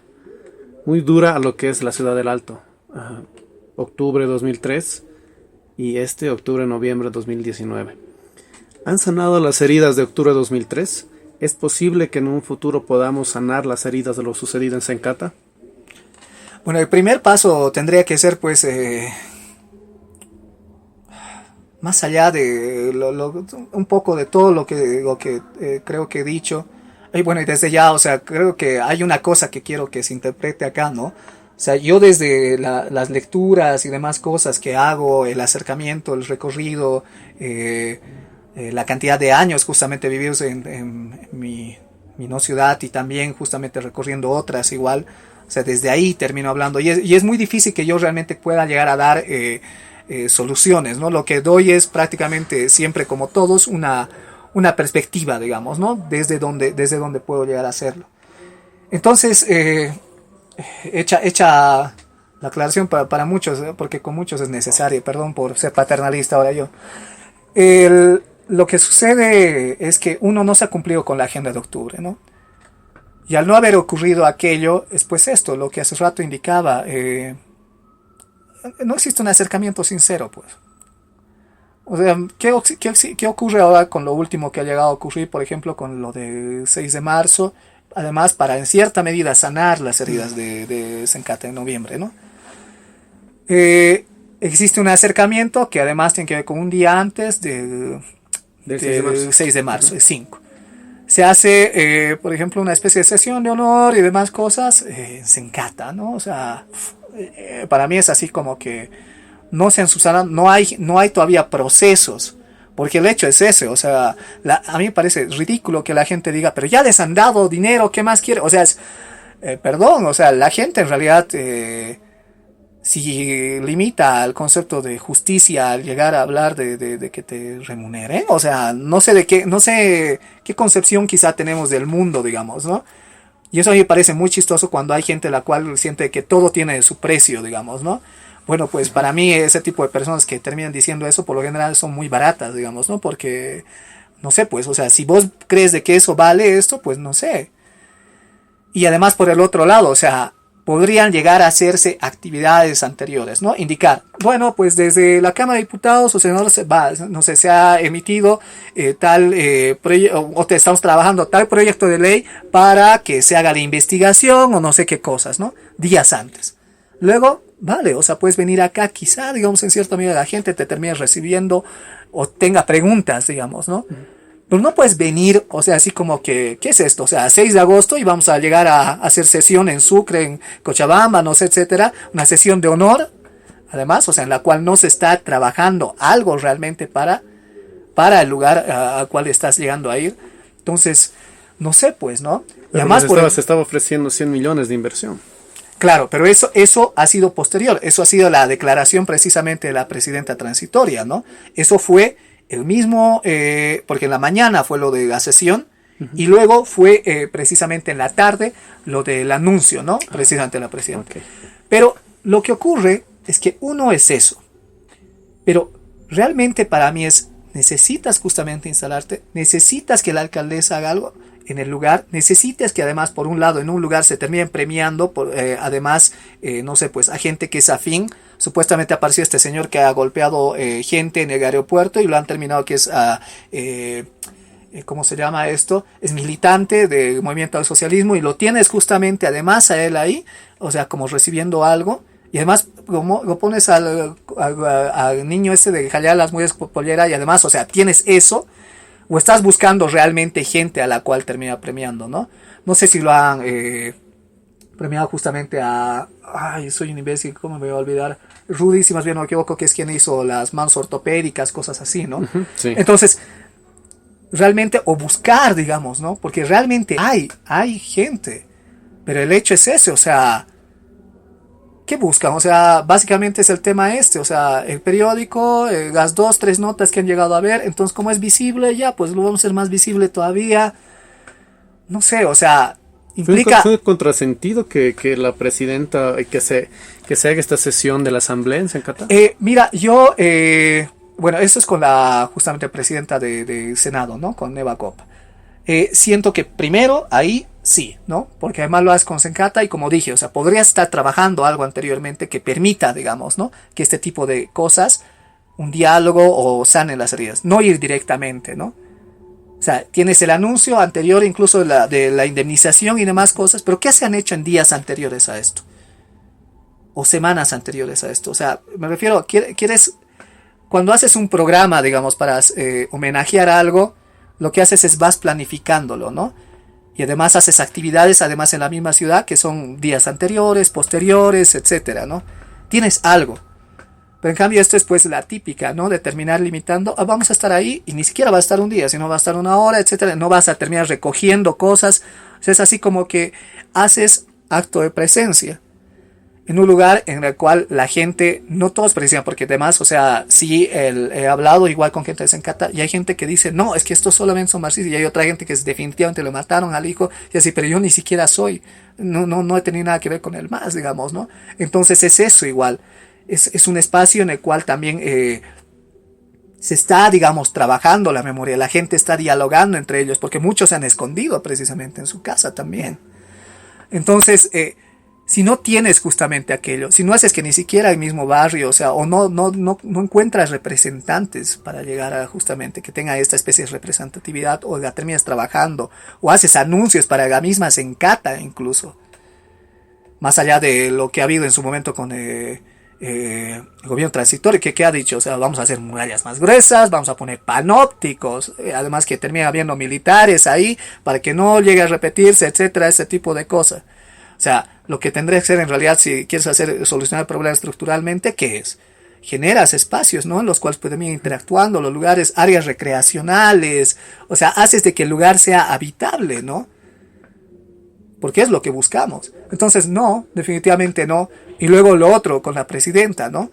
muy dura a lo que es la ciudad del Alto. Octubre 2003 y octubre-noviembre 2019. ¿Han sanado las heridas de octubre 2003? ¿Es posible que en un futuro podamos sanar las heridas de lo sucedido en Sencata? Bueno, el primer paso tendría que ser, pues, más allá de un poco de todo lo que creo que he dicho. Y bueno, y desde ya, o sea, creo que hay una cosa que quiero que se interprete acá, ¿no? O sea, yo desde las lecturas y demás cosas que hago, el acercamiento, el recorrido, la cantidad de años justamente vividos en mi no ciudad y también justamente recorriendo otras igual, o sea, desde ahí termino hablando. Y es muy difícil que yo realmente pueda llegar a dar soluciones, ¿no? Lo que doy es prácticamente siempre, como todos, una perspectiva, digamos, ¿no? Desde donde puedo llegar a hacerlo. Entonces, hecha la aclaración para muchos, porque con muchos es necesario, perdón por ser paternalista ahora yo. Lo que sucede es que uno no se ha cumplido con la agenda de octubre, ¿no? Y al no haber ocurrido aquello, es pues esto, lo que hace rato indicaba, no existe un acercamiento sincero, pues. O sea, ¿qué ocurre ahora con lo último que ha llegado a ocurrir, por ejemplo, con lo del 6 de marzo? Además, para en cierta medida sanar las heridas de Sencata en noviembre, ¿no? Existe un acercamiento que además tiene que ver con un día antes del 6 de marzo, el 5. Se hace, por ejemplo, una especie de sesión de honor y demás cosas en Sencata, ¿no? O sea, para mí es así como que no se han susano, no hay todavía procesos, porque el hecho es ese, o sea, a mí me parece ridículo que la gente diga, pero ya les han dado dinero, ¿qué más quiere? O sea, perdón, o sea, la gente en realidad, si limita al concepto de justicia al llegar a hablar de que te remuneren, o sea, no sé qué concepción quizá tenemos del mundo, digamos, ¿no? Y eso a mí me parece muy chistoso cuando hay gente la cual siente que todo tiene su precio, digamos, ¿no? Bueno, pues para mí ese tipo de personas que terminan diciendo eso por lo general son muy baratas, digamos, ¿no? Porque, no sé, pues, o sea, si vos crees de que eso vale esto, pues no sé. Y además por el otro lado, o sea, podrían llegar a hacerse actividades anteriores, ¿no? Indicar, bueno, pues desde la Cámara de Diputados o senadores se ha emitido estamos trabajando tal proyecto de ley para que se haga la investigación o no sé qué cosas, ¿no? Días antes. Luego, vale, o sea, puedes venir acá, quizá, digamos, en cierta medida la gente te termine recibiendo o tenga preguntas, digamos, ¿no? Pero no puedes venir, o sea, así como que, ¿qué es esto? O sea, 6 de agosto y vamos a llegar a hacer sesión en Sucre, en Cochabamba, no sé, etcétera. Una sesión de honor, además, o sea, en la cual no se está trabajando algo realmente para el lugar al cual estás llegando a ir. Entonces, no sé, pues, ¿no? Y además se estaba ofreciendo 100 millones de inversión. Claro, pero eso ha sido posterior. Eso ha sido la declaración precisamente de la presidenta transitoria, ¿no? Eso fue el mismo, porque en la mañana fue lo de la sesión, y luego fue precisamente en la tarde lo del anuncio, ¿no? Precisamente de la presidenta. Okay. Pero lo que ocurre es que uno es eso, pero realmente para mí necesitas justamente instalarte, necesitas que la alcaldesa haga algo en el lugar, necesitas que además por un lado en un lugar se terminen premiando, además, no sé, pues a gente que es afín. Supuestamente apareció este señor que ha golpeado gente en el aeropuerto y lo han terminado que es, ¿cómo se llama esto? Es militante del movimiento al socialismo y lo tienes justamente además a él ahí, o sea, como recibiendo algo. Y además como lo pones al niño ese de Jalea las Mujeres Pollera y además, o sea, tienes eso. O estás buscando realmente gente a la cual termina premiando, ¿no? No sé si lo han premiado justamente a... Ay, soy un imbécil, ¿cómo me voy a olvidar? Rudy, si más bien no me equivoco, que es quien hizo las manos ortopédicas, cosas así, ¿no? Sí. Entonces, realmente, o buscar, digamos, ¿no? Porque realmente hay gente. Pero el hecho es ese, o sea... ¿Qué buscan? O sea, básicamente es el tema o sea, el periódico, las 2, 3 notas que han llegado a ver, entonces como es visible ya, pues lo vamos a hacer más visible todavía. No sé, o sea, implica... ¿Fue contrasentido que la presidenta, que se haga esta sesión de la asamblea en Sencata? Mira, yo, bueno, eso es con la justamente presidenta del Senado, ¿no? Con Eva Copa. Siento que primero ahí sí, ¿no? Porque además lo haces con Sencata y como dije, o sea, podrías estar trabajando algo anteriormente que permita, digamos, ¿no? Que este tipo de cosas, un diálogo o sanen las heridas, no ir directamente, ¿no? O sea, tienes el anuncio anterior incluso de la indemnización y demás cosas, pero ¿qué se han hecho en días anteriores a esto? O semanas anteriores a esto. O sea, me refiero, quieres, cuando haces un programa, digamos, para homenajear algo, lo que haces es vas planificándolo, ¿no? Y además haces actividades, además en la misma ciudad, que son días anteriores, posteriores, etcétera, ¿no? Tienes algo. Pero en cambio esto es pues la típica, ¿no? De terminar limitando, vamos a estar ahí, y ni siquiera va a estar un día, sino va a estar una hora, etcétera. No vas a terminar recogiendo cosas. O sea, es así como que haces acto de presencia en un lugar en el cual la gente, no todos presencian, porque además, o sea, sí he hablado igual con gente de Sencata, y hay gente que dice, no, es que estos solamente son marxistas, y hay otra gente que definitivamente lo mataron al hijo, y así, pero yo ni siquiera soy, no he tenido nada que ver con el MAS, digamos, ¿no? Entonces es eso igual, es un espacio en el cual también se está, digamos, trabajando la memoria, la gente está dialogando entre ellos, porque muchos se han escondido precisamente en su casa también. Entonces, si no tienes justamente aquello, si no haces que ni siquiera el mismo barrio, o sea, o no encuentras representantes para llegar a justamente que tenga esta especie de representatividad, o la terminas trabajando, o haces anuncios para la misma Sencata incluso, más allá de lo que ha habido en su momento con el gobierno transitorio, que ha dicho, o sea, vamos a hacer murallas más gruesas, vamos a poner panópticos, además que termina habiendo militares ahí para que no llegue a repetirse, etcétera, ese tipo de cosas. O sea, lo que tendría que ser en realidad, si quieres solucionar el problema estructuralmente, ¿qué es? Generas espacios, ¿no? En los cuales pueden ir interactuando, los lugares, áreas recreacionales, o sea, haces de que el lugar sea habitable, ¿no? Porque es lo que buscamos. Entonces, no, definitivamente no. Y luego lo otro con la presidenta, ¿no?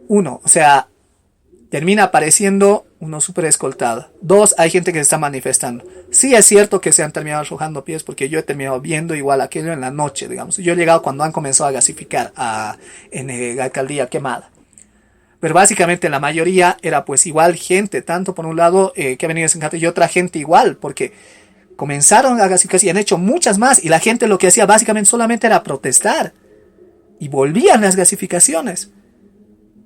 Uno, o sea, termina apareciendo uno súper escoltado. Dos, hay gente que se está manifestando. Sí es cierto que se han terminado arrojando pies, porque yo he terminado viendo igual aquello en la noche, digamos. Yo he llegado cuando han comenzado a gasificar en la alcaldía quemada. Pero básicamente la mayoría era pues igual gente, tanto por un lado que ha venido a Sencata y otra gente igual, porque comenzaron a gasificar y han hecho muchas más, y la gente lo que hacía básicamente solamente era protestar. Y volvían las gasificaciones.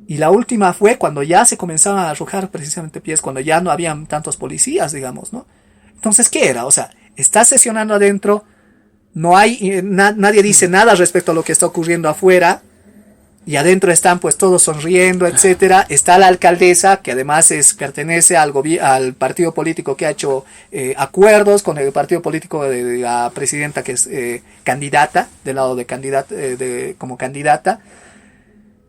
Y la última fue cuando ya se comenzaban a arrojar precisamente pies, cuando ya no habían tantos policías, digamos, ¿no? Entonces, ¿qué era? O sea, estás sesionando adentro, no hay, nadie dice nada respecto a lo que está ocurriendo afuera, y adentro están pues todos sonriendo, etcétera. Está la alcaldesa, que además pertenece al partido político que ha hecho acuerdos con el partido político de la presidenta, que es candidata, del lado de como candidata.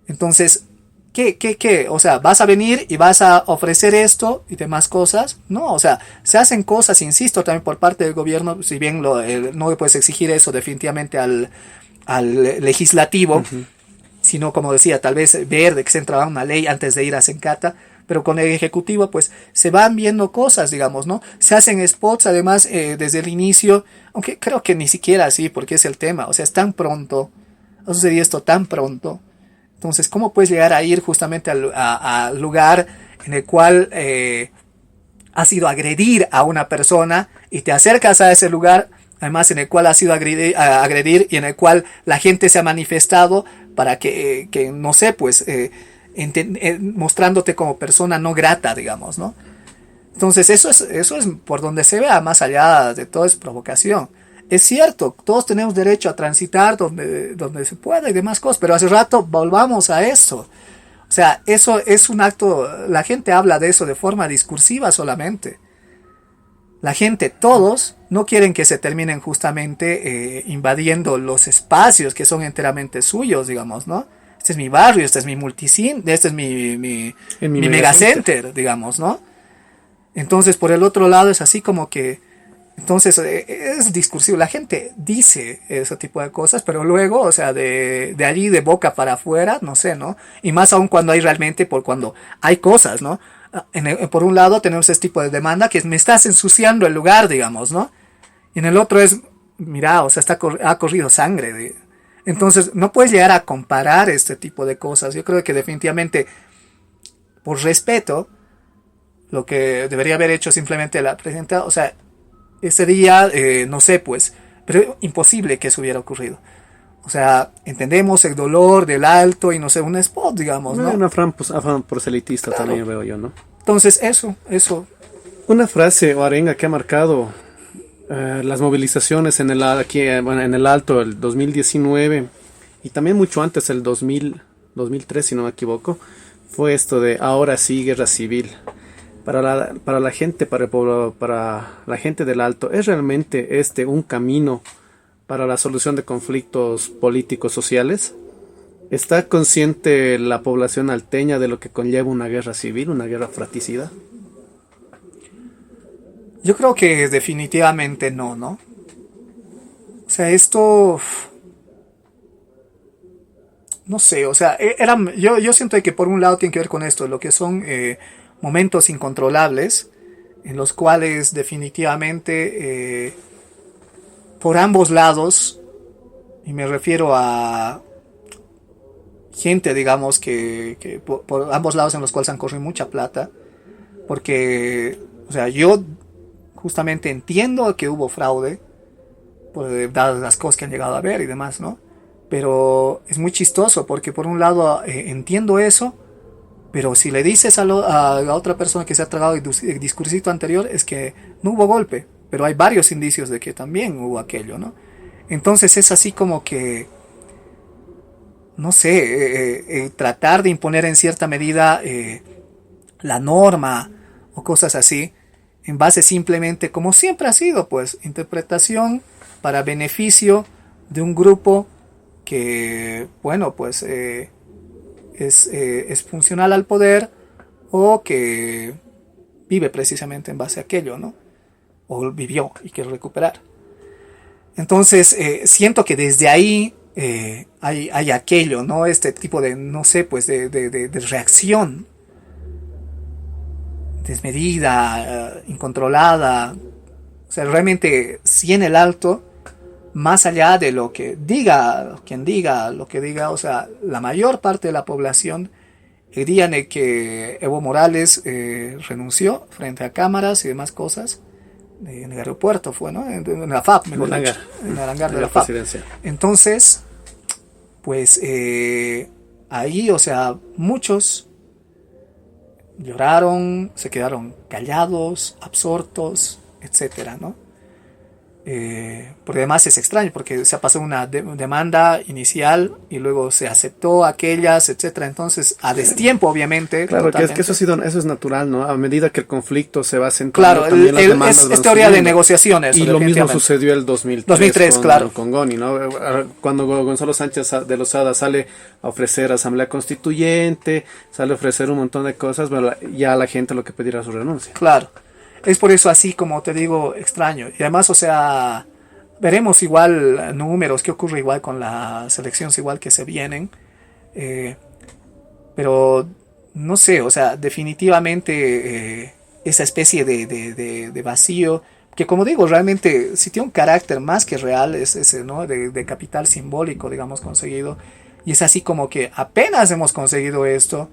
Entonces, ¿Qué? O sea, ¿vas a venir y vas a ofrecer esto y demás cosas? No, o sea, se hacen cosas, insisto, también por parte del gobierno, si bien no le puedes exigir eso definitivamente al legislativo, uh-huh, sino, como decía, tal vez ver de que se entraba una ley antes de ir a Sencata, pero con el ejecutivo pues se van viendo cosas, digamos, ¿no? Se hacen spots además desde el inicio, aunque creo que ni siquiera así, porque es el tema, o sea, es tan pronto, ha sucedido esto tan pronto. Entonces, ¿cómo puedes llegar a ir justamente al lugar en el cual has ido a agredir a una persona y te acercas a ese lugar, además en el cual has ido a agredir y en el cual la gente se ha manifestado para que no sé, pues, mostrándote como persona no grata, digamos, ¿no? Entonces, eso es por donde se vea, más allá de todo es provocación. Es cierto, todos tenemos derecho a transitar donde se pueda y demás cosas, pero hace rato volvamos a eso. O sea, eso es un acto, la gente habla de eso de forma discursiva solamente. La gente, todos, no quieren que se terminen justamente invadiendo los espacios que son enteramente suyos, digamos, ¿no? Este es mi barrio, este es mi multicine, este es mi megacenter, digamos, ¿no? Entonces, por el otro lado es así como que entonces es discursivo, la gente dice ese tipo de cosas, pero luego, o sea, de allí de boca para afuera, no sé, ¿no? Y más aún cuando hay realmente, cuando hay cosas, ¿no? Por un lado tenemos este tipo de demanda que es, me estás ensuciando el lugar, digamos, ¿no? Y en el otro es, mira, o sea, ha corrido sangre. Entonces no puedes llegar a comparar este tipo de cosas. Yo creo que definitivamente, por respeto, lo que debería haber hecho simplemente la presidenta, o sea, ese día, no sé, pues, pero imposible que eso hubiera ocurrido. O sea, entendemos el dolor del alto y no sé, un spot, digamos, ¿no? Un afán proselitista, claro, también veo yo, ¿no? Entonces, eso. Una frase o arenga que ha marcado las movilizaciones en el alto, el 2019, y también mucho antes, el 2003, si no me equivoco, fue esto de ahora sí, guerra civil. Para la gente, para la gente del Alto, ¿es realmente un camino para la solución de conflictos políticos sociales? ¿Está consciente la población alteña de lo que conlleva una guerra civil, una guerra fratricida? Yo creo que definitivamente no, ¿no? O sea, esto, no sé, o sea, yo siento que por un lado tiene que ver con esto, lo que son momentos incontrolables, en los cuales definitivamente por ambos lados, y me refiero a gente, digamos, que por ambos lados en los cuales han corrido mucha plata, porque, o sea, yo justamente entiendo que hubo fraude, dadas las cosas que han llegado a ver y demás, ¿no? Pero es muy chistoso porque por un lado entiendo eso, pero si le dices a la otra persona que se ha tragado el discursito anterior es que no hubo golpe, pero hay varios indicios de que también hubo aquello, ¿no? Entonces es así como que, no sé, tratar de imponer en cierta medida la norma o cosas así, en base simplemente, como siempre ha sido, pues, interpretación para beneficio de un grupo que, bueno, pues es funcional al poder o que vive precisamente en base a aquello, ¿no? O vivió y quiere recuperar. Entonces, siento que desde ahí hay aquello, ¿no? Este tipo de, no sé, pues de reacción desmedida, incontrolada. O sea, realmente, sí en el alto, más allá de lo que diga, quien diga, lo que diga, o sea, la mayor parte de la población, el día en el que Evo Morales renunció frente a cámaras y demás cosas, en el aeropuerto fue, ¿no? En la FAP, mejor dicho, en el hangar de la FAP. Entonces, pues ahí, o sea, muchos lloraron, se quedaron callados, absortos, etcétera, ¿no? Porque además es extraño, porque se ha pasado una demanda inicial y luego se aceptó aquellas, etcétera. Entonces, a destiempo, obviamente. Claro, que eso es natural, ¿no? A medida que el conflicto se va acentuando, claro, también las demandas es teoría de negociaciones. Y lo mismo sucedió el 2003 claro. Con Goni, ¿no? Cuando Gonzalo Sánchez de Lozada sale a ofrecer asamblea constituyente, sale a ofrecer un montón de cosas, bueno, ya la gente lo que pedirá su renuncia. Claro. Es por eso así, como te digo, extraño. Y además, o sea, veremos igual números, qué ocurre igual con las elecciones igual que se vienen. Pero, no sé, o sea, definitivamente esa especie de vacío, que como digo, realmente sí tiene un carácter más que real, es ese, ¿no? De capital simbólico, digamos, conseguido. Y es así como que apenas hemos conseguido esto,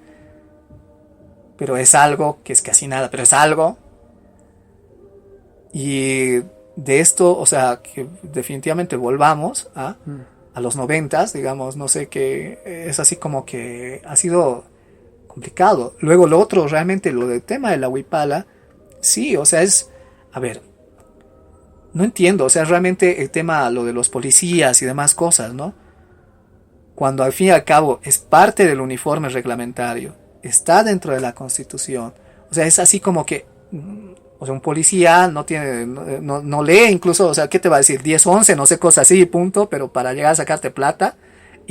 pero es algo que es casi nada, pero es algo. Y de esto, o sea, que definitivamente volvamos a los 90s, digamos, no sé, que es así como que ha sido complicado. Luego lo otro, realmente lo del tema de la huipala, sí, o sea, es, a ver, no entiendo, o sea, realmente el tema, lo de los policías y demás cosas, ¿no? Cuando al fin y al cabo es parte del uniforme reglamentario, está dentro de la Constitución, o sea, es así como que... O sea, un policía no lee incluso, o sea, ¿qué te va a decir? 10, 11, no sé, cosas así, punto, pero para llegar a sacarte plata,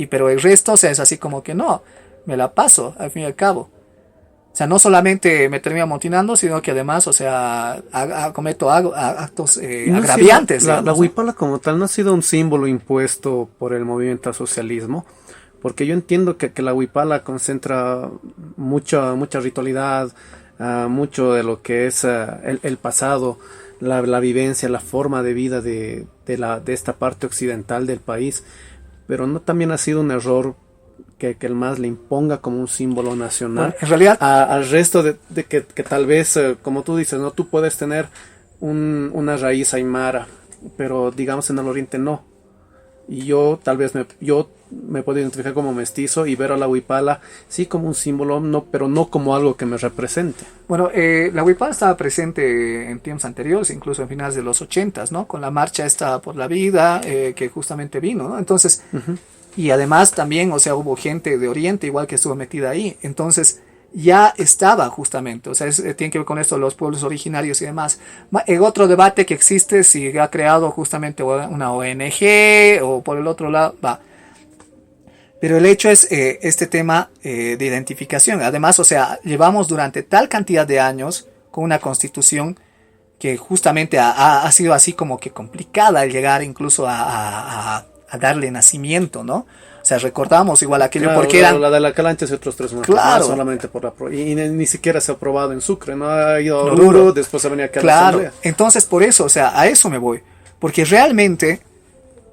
pero el resto, o sea, es así como que no, me la paso, al fin y al cabo. O sea, no solamente me termino amotinando, sino que además, o sea, cometo actos agraviantes. La huipala como tal no ha sido un símbolo impuesto por el movimiento al socialismo, porque yo entiendo que la huipala concentra mucha ritualidad, mucho de lo que es el pasado, la vivencia, la forma de vida de esta parte occidental del país, pero no también ha sido un error que el MAS le imponga como un símbolo nacional. Bueno, en realidad al resto de que tal vez, como tú dices, no, tú puedes tener una raíz aymara, pero digamos en el oriente no. Y yo tal vez me puedo identificar como mestizo y ver a la huipala sí como un símbolo, no, pero no como algo que me represente. Bueno, la huipala estaba presente en tiempos anteriores, incluso en finales de los 80s, ¿no? Con la marcha esta por la vida, que justamente vino, ¿no? Entonces, y además también, o sea, hubo gente de Oriente igual que estuvo metida ahí. Entonces, ya estaba justamente, o sea, tiene que ver con esto, los pueblos originarios y demás. El otro debate que existe, si ha creado justamente una ONG o por el otro lado, va. Pero el hecho es este tema de identificación. Además, o sea, llevamos durante tal cantidad de años con una constitución que justamente ha sido así como que complicada el llegar incluso a darle nacimiento, ¿no? O sea, recordamos igual aquello, claro, porque eran... La de la Calancha y otros 3 más. Claro. Solamente por y ni siquiera se ha aprobado en Sucre, ¿no? Ha ido a Oruro, después ha venido aquí a la Asamblea. Entonces por eso, o sea, a eso me voy. Porque realmente,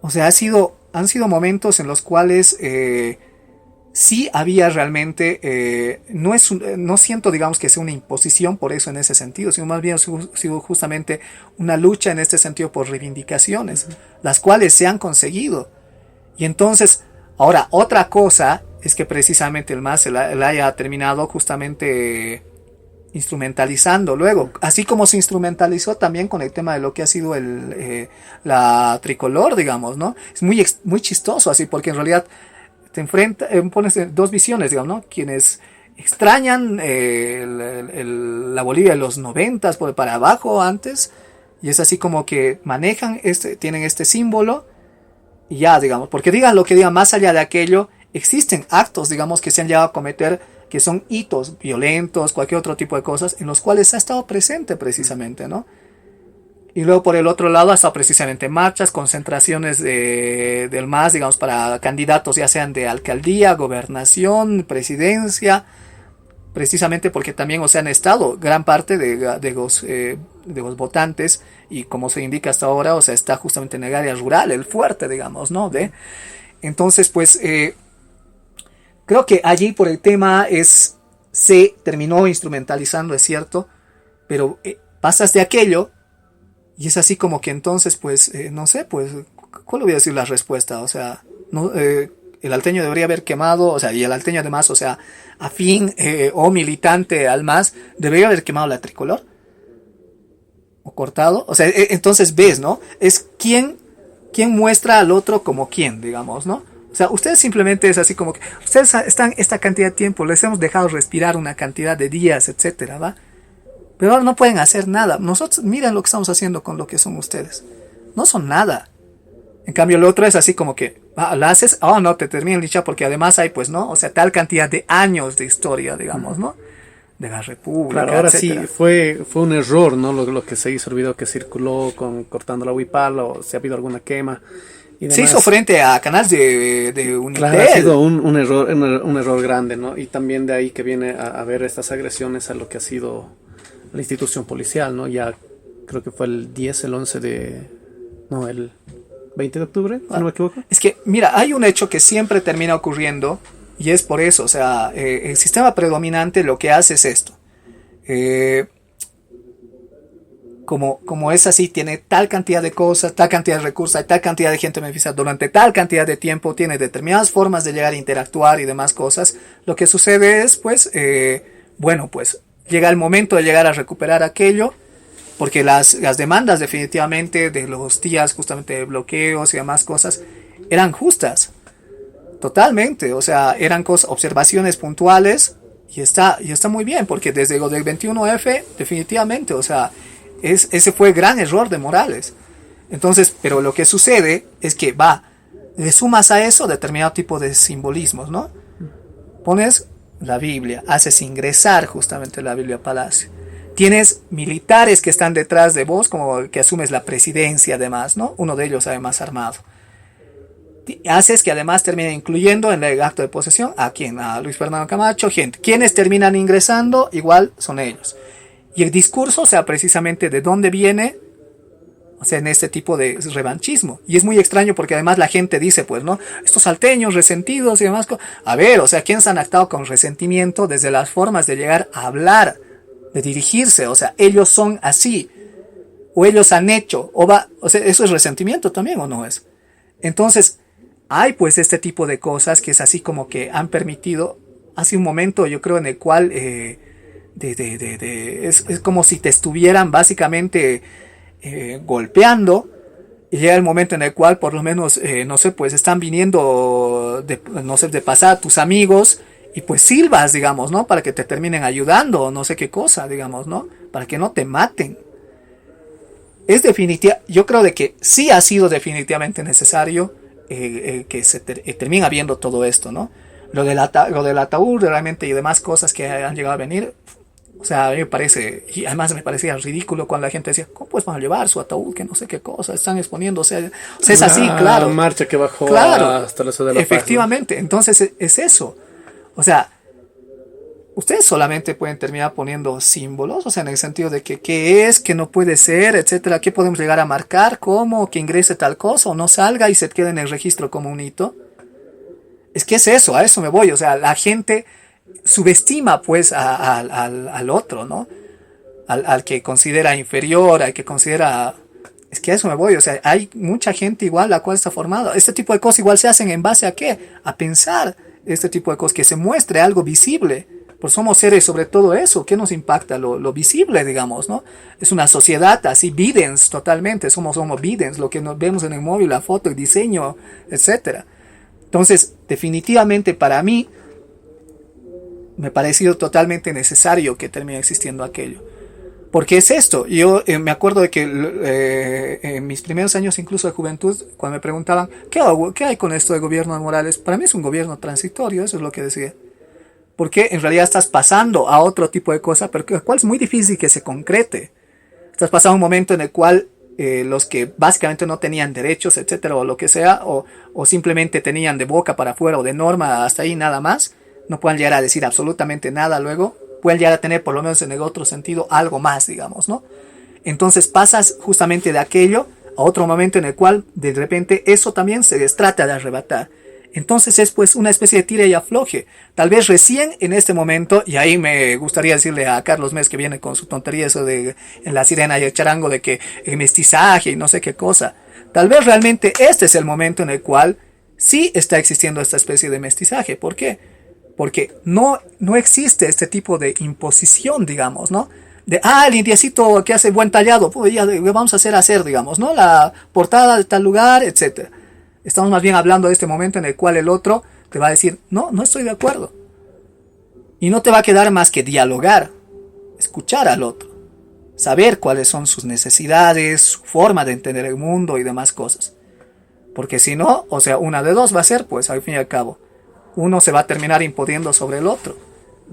o sea, han sido momentos en los cuales sí había realmente, no siento, digamos, que sea una imposición por eso en ese sentido, sino más bien ha sido justamente una lucha en este sentido por reivindicaciones, las cuales se han conseguido. Y entonces, Ahora, otra cosa es que precisamente el MAS la haya terminado justamente instrumentalizando luego, así como se instrumentalizó también con el tema de lo que ha sido la tricolor, digamos, ¿no? Es muy chistoso así, porque en realidad pones dos visiones, digamos, ¿no? Quienes extrañan la Bolivia de los 90 para abajo antes, y es así como que manejan tienen este símbolo, y ya, digamos, porque digan lo que digan, más allá de aquello, existen actos, digamos, que se han llegado a cometer, que son hitos violentos, cualquier otro tipo de cosas, en los cuales ha estado presente precisamente, ¿no? Y luego por el otro lado ha estado precisamente marchas, concentraciones del MAS, digamos, para candidatos ya sean de alcaldía, gobernación, presidencia, precisamente porque también, o sea, han estado gran parte de los votantes, y como se indica hasta ahora, o sea, está justamente en el área rural, el fuerte, digamos, ¿no? Entonces, pues, creo que allí por el tema se terminó instrumentalizando, es cierto, pero pasas de aquello y es así como que entonces, pues, no sé, pues, ¿cuál hubiera sido la respuesta? O sea, no, el alteño debería haber quemado, o sea, y el alteño además, o sea, afín o militante al MAS, debería haber quemado la tricolor o cortado. O sea, entonces ves, ¿no? Es quién muestra al otro como quién, digamos, ¿no? O sea, ustedes simplemente es así como que ustedes están esta cantidad de tiempo, les hemos dejado respirar una cantidad de días, etcétera, ¿va? Pero ahora no pueden hacer nada. Nosotros, miren lo que estamos haciendo con lo que son ustedes. No son nada. En cambio, el otro es así como que, la haces, no, te terminan licha, porque además hay, pues, ¿no? O sea, tal cantidad de años de historia, digamos, ¿no? De la República, Claro, ahora etcétera. sí, fue un error, ¿no? Lo que se hizo, el video que circuló cortando la huipala, o si ha habido alguna quema y demás. Se hizo frente a canales de Unitel. Claro, ha sido un error grande, ¿no? Y también de ahí que viene a ver estas agresiones a lo que ha sido la institución policial, ¿no? Ya creo que fue el 10, el 11 no, el 20 de octubre, si no me equivoco. Es que, mira, hay un hecho que siempre termina ocurriendo, y es por eso, o sea, el sistema predominante lo que hace es esto. Como es así, tiene tal cantidad de cosas, tal cantidad de recursos, hay tal cantidad de gente beneficiada durante tal cantidad de tiempo, tiene determinadas formas de llegar a interactuar y demás cosas. Lo que sucede es, pues, bueno, pues, llega el momento de llegar a recuperar aquello, porque las demandas definitivamente de los días justamente de bloqueos y demás cosas eran justas, totalmente, o sea, eran observaciones puntuales, y está muy bien, porque desde lo del 21F definitivamente, o sea, ese fue el gran error de Morales. Entonces, pero lo que sucede es que le sumas a eso determinado tipo de simbolismos, ¿no? Pones la Biblia, haces ingresar justamente la Biblia a Palacio. Tienes militares que están detrás de vos, como que asumes la presidencia además, ¿no? Uno de ellos además armado. Haces que además termine incluyendo en el acto de posesión a Luis Fernando Camacho, gente. Quienes terminan ingresando, igual son ellos. Y el discurso, o sea, precisamente de dónde viene, o sea, en este tipo de revanchismo. Y es muy extraño porque además la gente dice, pues, ¿no? Estos salteños resentidos y demás. A ver, o sea, ¿quiénes han actuado con resentimiento desde las formas de llegar a hablar, de dirigirse? O sea, ellos son así. O ellos han hecho. O sea, ¿eso es resentimiento también o no es? Entonces, hay pues este tipo de cosas que es así como que han permitido, hace un momento yo creo en el cual es como si te estuvieran básicamente golpeando, y llega el momento en el cual por lo menos, no sé, pues están viniendo, no sé, de pasar tus amigos, y pues silbas, digamos, ¿no? Para que te terminen ayudando, o no sé qué cosa, digamos, ¿no? Para que no te maten. Es definitiva, yo creo de que sí ha sido definitivamente necesario que se termine habiendo todo esto, ¿no? Lo del ataúd realmente y demás cosas que han llegado a venir, o sea, a mí me parece, y además me parecía ridículo cuando la gente decía, ¿cómo pues van a llevar su ataúd? Que no sé qué cosa, están exponiendo, o sea es así, claro. La marcha que bajó hasta la ciudad de La Paz, efectivamente, ¿no? Entonces es eso, o sea, ustedes solamente pueden terminar poniendo símbolos, o sea, en el sentido de que qué es, qué no puede ser, etcétera, qué podemos llegar a marcar, cómo, que ingrese tal cosa o no salga y se quede en el registro como un hito. Es que es eso, a eso me voy, o sea, la gente subestima pues al otro, ¿no? Al que considera inferior, al que considera Es que a eso me voy, o sea, hay mucha gente igual la cual está formada. Este tipo de cosas igual se hacen en base a ¿qué? A pensar este tipo de cosas, que se muestre algo visible. Pues somos seres sobre todo eso, ¿qué nos impacta? Lo visible, digamos, ¿no? Es una sociedad así, videns totalmente, somos videns, lo que nos vemos en el móvil, la foto, el diseño, etcétera. Entonces, definitivamente para mí, me ha parecido totalmente necesario que termine existiendo aquello. Porque es esto, yo me acuerdo de que en mis primeros años incluso de juventud, cuando me preguntaban, ¿qué hay con esto de gobierno de Morales? Para mí es un gobierno transitorio, eso es lo que decía. Porque en realidad estás pasando a otro tipo de cosa, pero el cual es muy difícil que se concrete. Estás pasando un momento en el cual los que básicamente no tenían derechos, etcétera, o lo que sea, o simplemente tenían de boca para afuera o de norma hasta ahí nada más, no pueden llegar a decir absolutamente nada luego, pueden llegar a tener por lo menos en el otro sentido algo más, digamos, ¿no? Entonces pasas justamente de aquello a otro momento en el cual de repente eso también se les trata de arrebatar. Entonces es pues una especie de tira y afloje. Tal vez recién en este momento, y ahí me gustaría decirle a Carlos Mes que viene con su tontería eso de en la sirena y el charango de que el mestizaje y no sé qué cosa. Tal vez realmente este es el momento en el cual sí está existiendo esta especie de mestizaje. ¿Por qué? Porque no existe este tipo de imposición, digamos, ¿no? De, el indiecito que hace buen tallado, pues ya vamos a hacer, digamos, ¿no? La portada de tal lugar, etcétera. Estamos más bien hablando de este momento en el cual el otro te va a decir, no estoy de acuerdo. Y no te va a quedar más que dialogar, escuchar al otro, saber cuáles son sus necesidades, su forma de entender el mundo y demás cosas. Porque si no, o sea, una de dos va a ser, pues al fin y al cabo, uno se va a terminar imponiendo sobre el otro.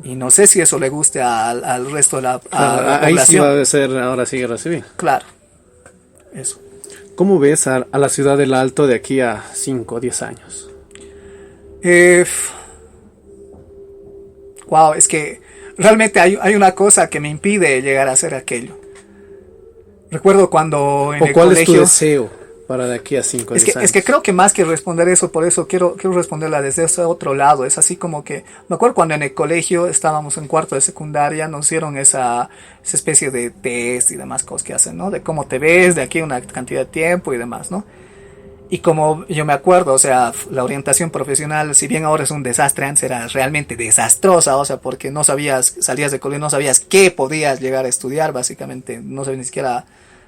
Y no sé si eso le guste al resto de la ahí población. sí va a ser ahora sí guerra civil. Claro, eso. ¿Cómo ves a la ciudad del Alto de aquí a 5 o 10 años? Wow, es que realmente hay una cosa que me impide llegar a hacer aquello. Recuerdo cuando en el ¿Cuál colegio... es tu deseo para de aquí a 5 o 10 años? Es que creo que más que responder eso, por eso quiero responderla desde ese otro lado. Es así como que, me acuerdo cuando en el colegio estábamos en cuarto de secundaria, nos hicieron esa especie de test y demás cosas que hacen, ¿no? De cómo te ves, de aquí a una cantidad de tiempo y demás, ¿no? Y como yo me acuerdo, o sea, la orientación profesional, si bien ahora es un desastre, antes era realmente desastrosa, o sea, porque no sabías, salías de colegio, no sabías qué podías llegar a estudiar, básicamente, no sabías ni siquiera...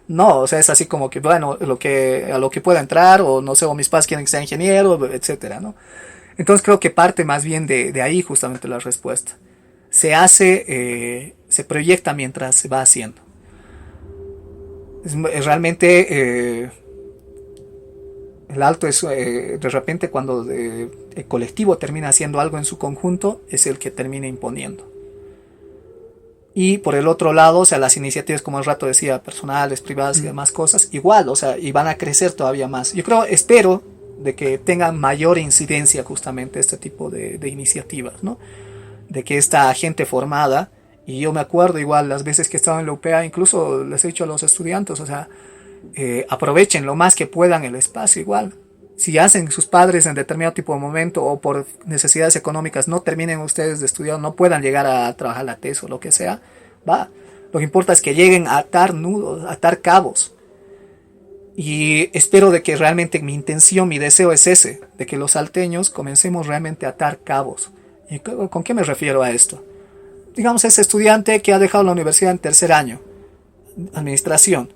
No, o sea, es así como que, bueno, a lo que pueda entrar, o no sé, o mis padres quieren que sea ingeniero, etcétera, ¿no? Entonces creo que parte más bien de ahí justamente la respuesta. Se proyecta mientras se va haciendo. Realmente, el Alto es, de repente cuando el colectivo termina haciendo algo en su conjunto, es el que termina imponiendo. Y por el otro lado, o sea, las iniciativas, como el rato decía, personales, privadas y demás cosas, igual, o sea, y van a crecer todavía más. Yo espero de que tengan mayor incidencia justamente este tipo de iniciativas, ¿no? De que esta gente formada, y yo me acuerdo igual las veces que estaba en la UPA, incluso les he dicho a los estudiantes, o sea, aprovechen lo más que puedan el espacio igual. Si hacen sus padres en determinado tipo de momento o por necesidades económicas no terminen ustedes de estudiar, no puedan llegar a trabajar la tesis o lo que sea, va. Lo que importa es que lleguen a atar nudos, a atar cabos. Y espero de que realmente mi intención, mi deseo es ese, de que los salteños comencemos realmente a atar cabos. ¿Y con qué me refiero a esto? Digamos, ese estudiante que ha dejado la universidad en tercer año, administración.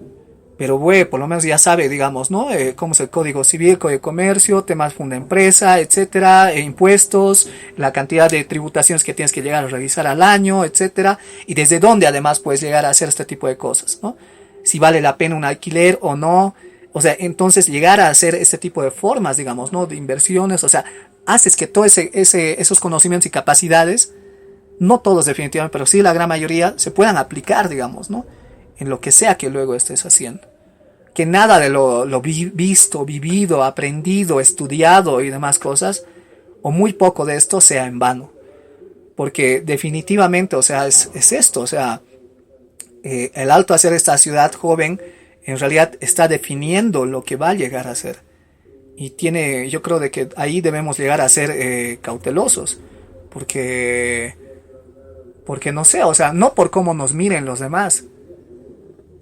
Pero, por lo menos ya sabe, digamos, ¿no? Cómo es el Código Civil, Código de Comercio, temas funda empresa, etcétera, impuestos, la cantidad de tributaciones que tienes que llegar a revisar al año, etcétera, y desde dónde además puedes llegar a hacer este tipo de cosas, ¿no? Si vale la pena un alquiler o no. O sea, entonces llegar a hacer este tipo de formas, digamos, ¿no? De inversiones, o sea, haces que todos esos conocimientos y capacidades, no todos definitivamente, pero sí la gran mayoría, se puedan aplicar, digamos, ¿no? En lo que sea que luego estés haciendo. Que nada de lo visto, vivido, aprendido, estudiado y demás cosas, o muy poco de esto sea en vano. Porque definitivamente, o sea, es esto, o sea, el Alto hacer esta ciudad joven, en realidad está definiendo lo que va a llegar a ser. Y yo creo de que ahí debemos llegar a ser cautelosos. Porque no sé, o sea, no por cómo nos miren los demás,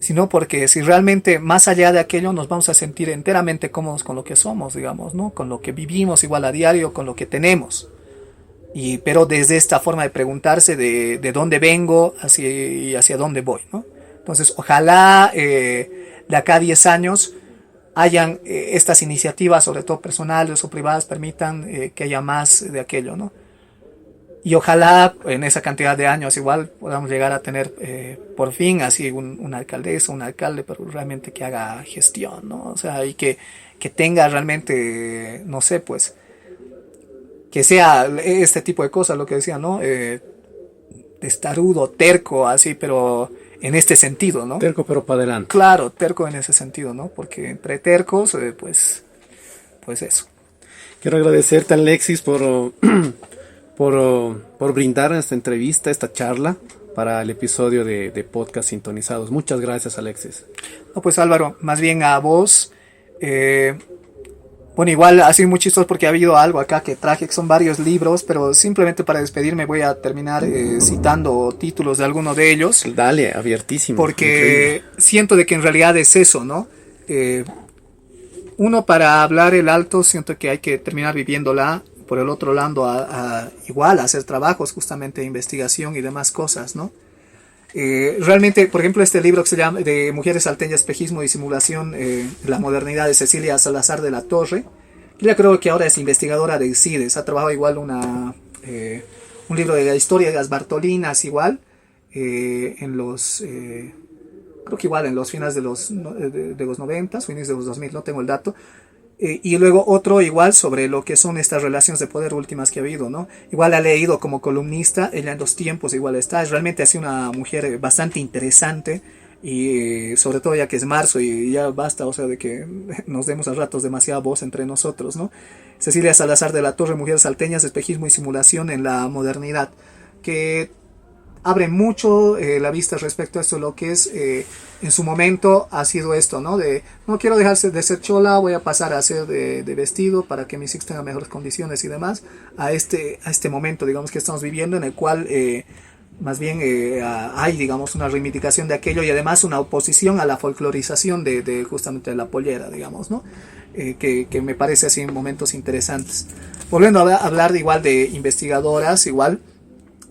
sino porque si realmente más allá de aquello nos vamos a sentir enteramente cómodos con lo que somos, digamos, ¿no? Con lo que vivimos igual a diario, con lo que tenemos. Pero desde esta forma de preguntarse de dónde vengo y hacia dónde voy, ¿no? Entonces, ojalá de acá a 10 años hayan estas iniciativas, sobre todo personales o privadas, permitan que haya más de aquello, ¿no? Y ojalá en esa cantidad de años igual podamos llegar a tener por fin así una alcaldesa, un alcalde, pero realmente que haga gestión, ¿no? O sea, y que tenga realmente, no sé, pues, que sea este tipo de cosas, lo que decía, ¿no? Testarudo, terco, así, pero en este sentido, ¿no? Terco, pero para adelante. Claro, terco en ese sentido, ¿no? Porque entre tercos, pues eso. Quiero agradecerte, Alexis, por brindar esta entrevista, esta charla para el episodio de Podcast Sintonizados. Muchas gracias, Alexis. No, pues Álvaro, más bien a vos. Bueno, igual ha sido muy chistoso porque ha habido algo acá que traje, que son varios libros, pero simplemente para despedirme voy a terminar citando títulos de alguno de ellos. Dale, abiertísimo. Porque increíble. Siento de que en realidad es eso, ¿no? Uno, para hablar el alto, siento que hay que terminar viviéndola. Por el otro lado, igual hacer trabajos justamente de investigación y demás cosas, ¿no? Realmente, por ejemplo, este libro que se llama de Mujeres Salteñas, Espejismo y Simulación, la modernidad, de Cecilia Salazar de la Torre. Ella creo que ahora es investigadora de CIDES, ha trabajado igual un libro de la historia de las Bartolinas, igual, creo que igual en los finales de los 90, fines de los 2000, no tengo el dato. Y luego otro igual sobre lo que son estas relaciones de poder últimas que ha habido, ¿no? Igual ha leído como columnista, ella en los tiempos igual está, es realmente así una mujer bastante interesante y sobre todo ya que es marzo y ya basta, o sea, de que nos demos a ratos demasiada voz entre nosotros, ¿no? Cecilia Salazar de la Torre, Mujeres Salteñas, Espejismo y Simulación en la Modernidad, que abre mucho la vista respecto a esto, lo que es en su momento ha sido esto, ¿no? De no quiero dejarse de ser chola, voy a pasar a ser de vestido para que mis hijos tengan mejores condiciones y demás, a este momento, digamos, que estamos viviendo, en el cual más bien hay, digamos, una reivindicación de aquello y además una oposición a la folclorización de justamente la pollera, digamos, ¿no? Que me parece así en momentos interesantes. Volviendo a hablar igual de investigadoras, igual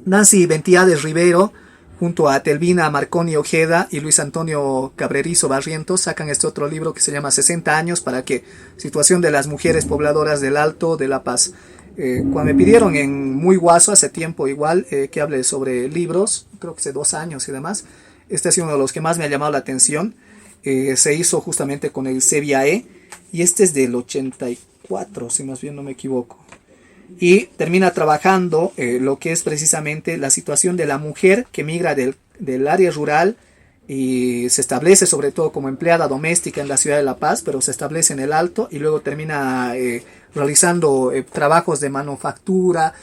Nancy Ventíades Rivero, junto a Telvina Marconi Ojeda y Luis Antonio Cabrerizo Barrientos, sacan este otro libro que se llama 60 años para que situación de las mujeres pobladoras del Alto de La Paz. Cuando me pidieron en Muy Guaso hace tiempo igual que hable sobre libros, creo que hace 2 años y demás, este ha sido uno de los que más me ha llamado la atención. Se hizo justamente con el CEBIAE y este es del 84, si más bien no me equivoco. Y termina trabajando lo que es precisamente la situación de la mujer que migra del área rural y se establece sobre todo como empleada doméstica en la ciudad de La Paz, pero se establece en el Alto y luego termina realizando trabajos de manufactura,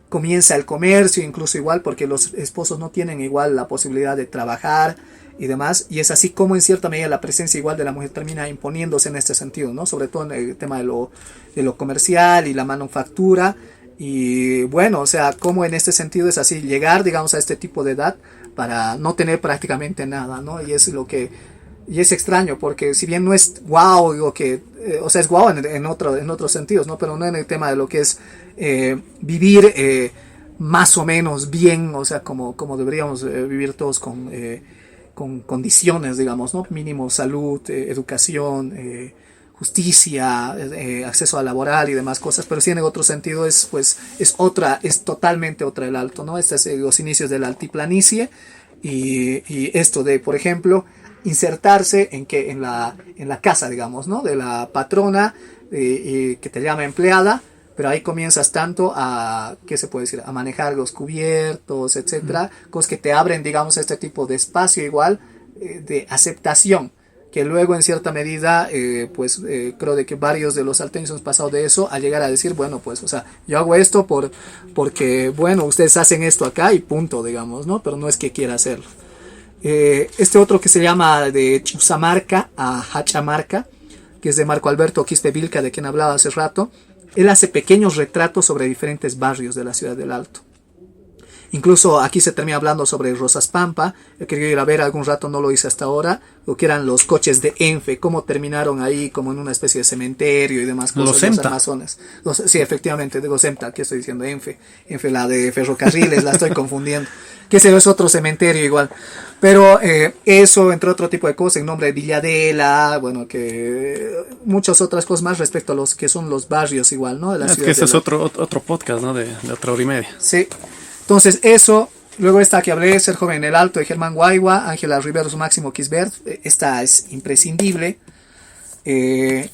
comienza el comercio incluso igual porque los esposos no tienen igual la posibilidad de trabajar y demás, y es así como en cierta medida la presencia igual de la mujer termina imponiéndose en este sentido, ¿no? Sobre todo en el tema de lo comercial y la manufactura, y bueno, o sea, como en este sentido es así, llegar, digamos, a este tipo de edad para no tener prácticamente nada, ¿no? Y es extraño, porque si bien no es guau, digo que, o sea, es guau en otros sentidos, ¿no? Pero no en el tema de lo que es vivir más o menos bien, o sea, como deberíamos vivir todos con condiciones, digamos, ¿no? Mínimo salud, educación, justicia, acceso a laboral y demás cosas, pero sí en otro sentido es totalmente otra el Alto, ¿no? Estos es los inicios de la altiplanicie y esto de, por ejemplo, insertarse en la casa, digamos, ¿no? De la patrona que te llama empleada, pero ahí comienzas tanto ¿qué se puede decir? A manejar los cubiertos, etcétera, cosas que te abren, digamos, este tipo de espacio igual, de aceptación, que luego en cierta medida, creo de que varios de los salteños hemos pasado de eso a llegar a decir, bueno, pues, o sea, yo hago esto porque, bueno, ustedes hacen esto acá y punto, digamos, ¿no? Pero no es que quiera hacerlo. Este otro que se llama de Chusamarca a Hachamarca, que es de Marco Alberto Quispe Vilca, de quien hablaba hace rato. Él hace pequeños retratos sobre diferentes barrios de la ciudad del Alto. Incluso aquí se termina hablando sobre Rosas Pampa. He querido ir a ver algún rato, no lo hice hasta ahora. Lo que eran los coches de ENFE, cómo terminaron ahí como en una especie de cementerio y demás cosas. Los EMTA. Amazonas. Sí, efectivamente, digo EMTA, ¿qué estoy diciendo? ENFE. ENFE, la de ferrocarriles, la estoy confundiendo. Que ese es otro cementerio igual. Pero eso, entre otro tipo de cosas, en nombre de Villadela, bueno, que muchas otras cosas más respecto a los que son los barrios igual, ¿no? De la Es ciudad que ese de es otro podcast, ¿no? De otra hora y media. Sí. Entonces eso, luego esta que hablé, Ser joven en el Alto, de Germán Guaigua, Ángela Riveros, Máximo Kisbert, esta es imprescindible,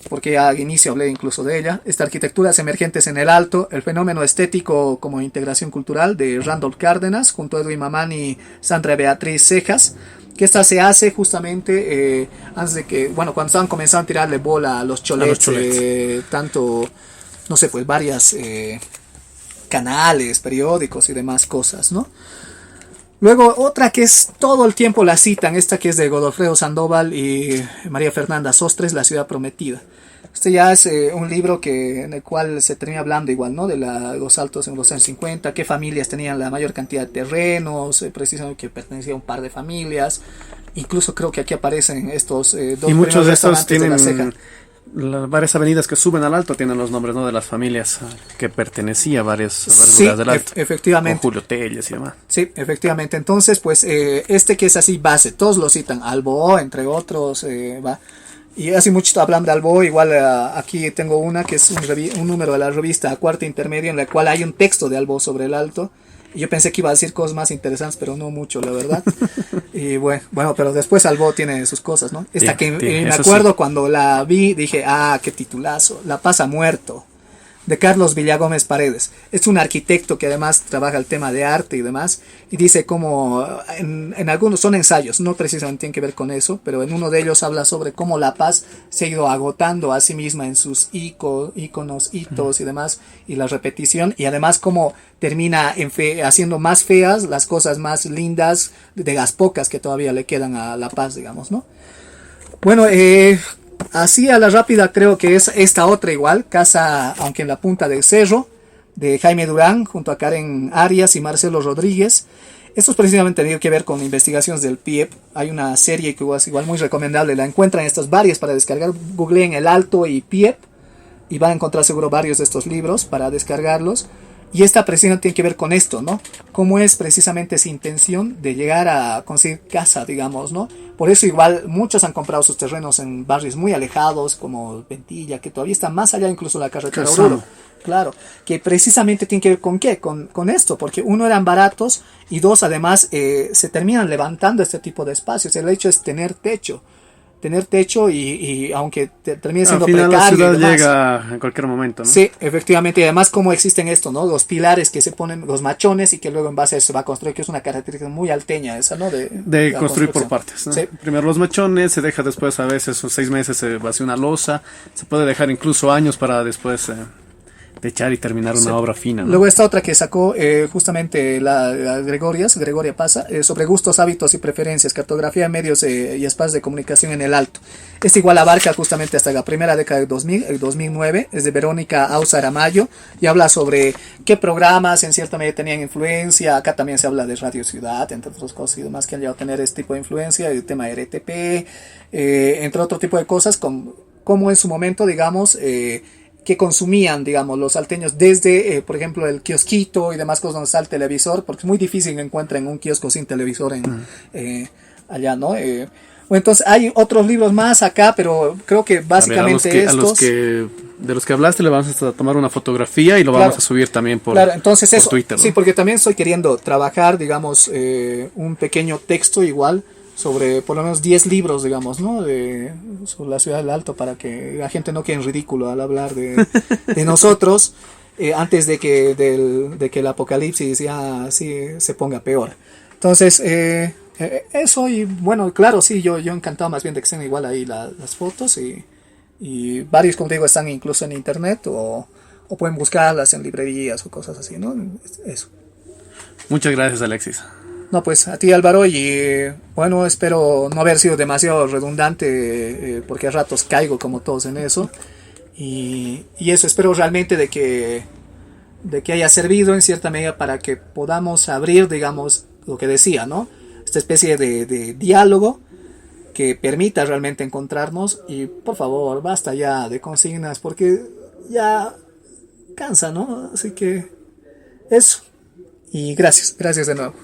porque ya al inicio hablé incluso de ella. Esta Arquitecturas emergentes en el Alto, el fenómeno estético como integración cultural, de Randolph Cárdenas, junto a Edwin Mamani y Sandra Beatriz Cejas, que esta se hace justamente antes de que, bueno, cuando estaban comenzando a tirarle bola a los cholets, tanto, no sé, pues varias canales, periódicos y demás cosas, ¿no? Luego otra que es todo el tiempo la citan, esta que es de Godofredo Sandoval y María Fernanda Sostres, La ciudad prometida. Este ya es un libro en el cual se termina hablando igual, ¿no? De los altos en los años 50, qué familias tenían la mayor cantidad de terrenos, precisamente que pertenecía a un par de familias. Incluso creo que aquí aparecen estos dos. Y muchos de estos tienen de varias avenidas que suben al alto, tienen los nombres, ¿no? De las familias que pertenecían a varios lugares del alto. Efectivamente. Con Julio Telles y demás. Sí, efectivamente. Entonces, pues, este que es así base, todos lo citan, Albo, entre otros, va. Y así mucho hablando de Albo, igual aquí tengo una que es un número de la revista Cuarto Intermedio, en la cual hay un texto de Albo sobre el Alto. Y yo pensé que iba a decir cosas más interesantes, pero no mucho, la verdad. Y bueno, pero después Albo tiene sus cosas, ¿no? Esta que me acuerdo sí. Cuando la vi, dije, qué titulazo, La Paz ha muerto, de Carlos Villagómez Paredes. Es un arquitecto que además trabaja el tema de arte y demás, y dice cómo en algunos son ensayos, no precisamente tienen que ver con eso, pero en uno de ellos habla sobre cómo La Paz se ha ido agotando a sí misma en sus íconos, hitos y demás, y la repetición, y además cómo termina haciendo más feas las cosas más lindas de las pocas que todavía le quedan a La Paz, digamos, ¿no? Bueno, así a la rápida creo que es esta otra igual, Casa, aunque en la punta del cerro, de Jaime Durán, junto a Karen Arias y Marcelo Rodríguez. Esto es precisamente tiene que ver con investigaciones del PIEP. Hay una serie que es igual muy recomendable, la encuentran estas varias para descargar. Googleen El Alto y PIEP y van a encontrar seguro varios de estos libros para descargarlos. Y esta precisamente tiene que ver con esto, ¿no? Cómo es precisamente esa intención de llegar a conseguir casa, digamos, ¿no? Por eso igual muchos han comprado sus terrenos en barrios muy alejados, como Ventilla, que todavía está más allá incluso de la carretera Oruro. Claro, que precisamente tiene que ver con ¿qué? Con esto, porque uno, eran baratos, y dos, además, se terminan levantando este tipo de espacios. El hecho es tener techo y aunque termine siendo precario. Al final la ciudad llega en cualquier momento, ¿no? Sí, efectivamente, y además cómo existen esto, ¿no? Los pilares que se ponen, los machones, y que luego en base a eso se va a construir, que es una característica muy alteña esa, ¿no? De construir por partes, ¿no? Sí. Primero los machones, se deja después a veces 6 meses, se vacía una losa, se puede dejar incluso años para después echar y terminar una obra fina, ¿no? Luego esta otra que sacó justamente la Gregoria Pasa, sobre gustos, hábitos y preferencias, cartografía de medios y espacios de comunicación en el Alto. Este igual abarca justamente hasta la primera década del 2000, el 2009, es de Verónica Ausa Aramayo, y habla sobre qué programas en cierta medida tenían influencia. Acá también se habla de Radio Ciudad, entre otras cosas y demás que han llegado a tener este tipo de influencia, el tema de RTP, entre otro tipo de cosas, como en su momento, digamos, que consumían, digamos, los salteños desde, por ejemplo, el kiosquito y demás cosas donde está el televisor, porque es muy difícil que encuentren un kiosco sin televisor allá, ¿no? Entonces hay otros libros más acá, pero creo que básicamente de los que hablaste le vamos a tomar una fotografía y lo vamos a subir también por Twitter, ¿no? Sí, porque también estoy queriendo trabajar, digamos, un pequeño texto igual, sobre por lo menos 10 libros, digamos, ¿no? Sobre la ciudad del Alto, para que la gente no quede en ridículo al hablar de nosotros, antes de que el apocalipsis ya se ponga peor. Entonces, eso, y bueno, claro, sí, yo encantado más bien de que estén igual ahí las fotos, y varios, como digo, están incluso en internet, o pueden buscarlas en librerías o cosas así, ¿no? Eso. Muchas gracias, Alexis. No, pues a ti, Álvaro, y bueno, espero no haber sido demasiado redundante, porque a ratos caigo como todos en eso, y eso, espero realmente de que de que haya servido en cierta medida para que podamos abrir, digamos, lo que decía, ¿no? Esta especie de diálogo que permita realmente encontrarnos. Y por favor, basta ya de consignas porque ya cansa, ¿no? Así que eso. Y gracias de nuevo.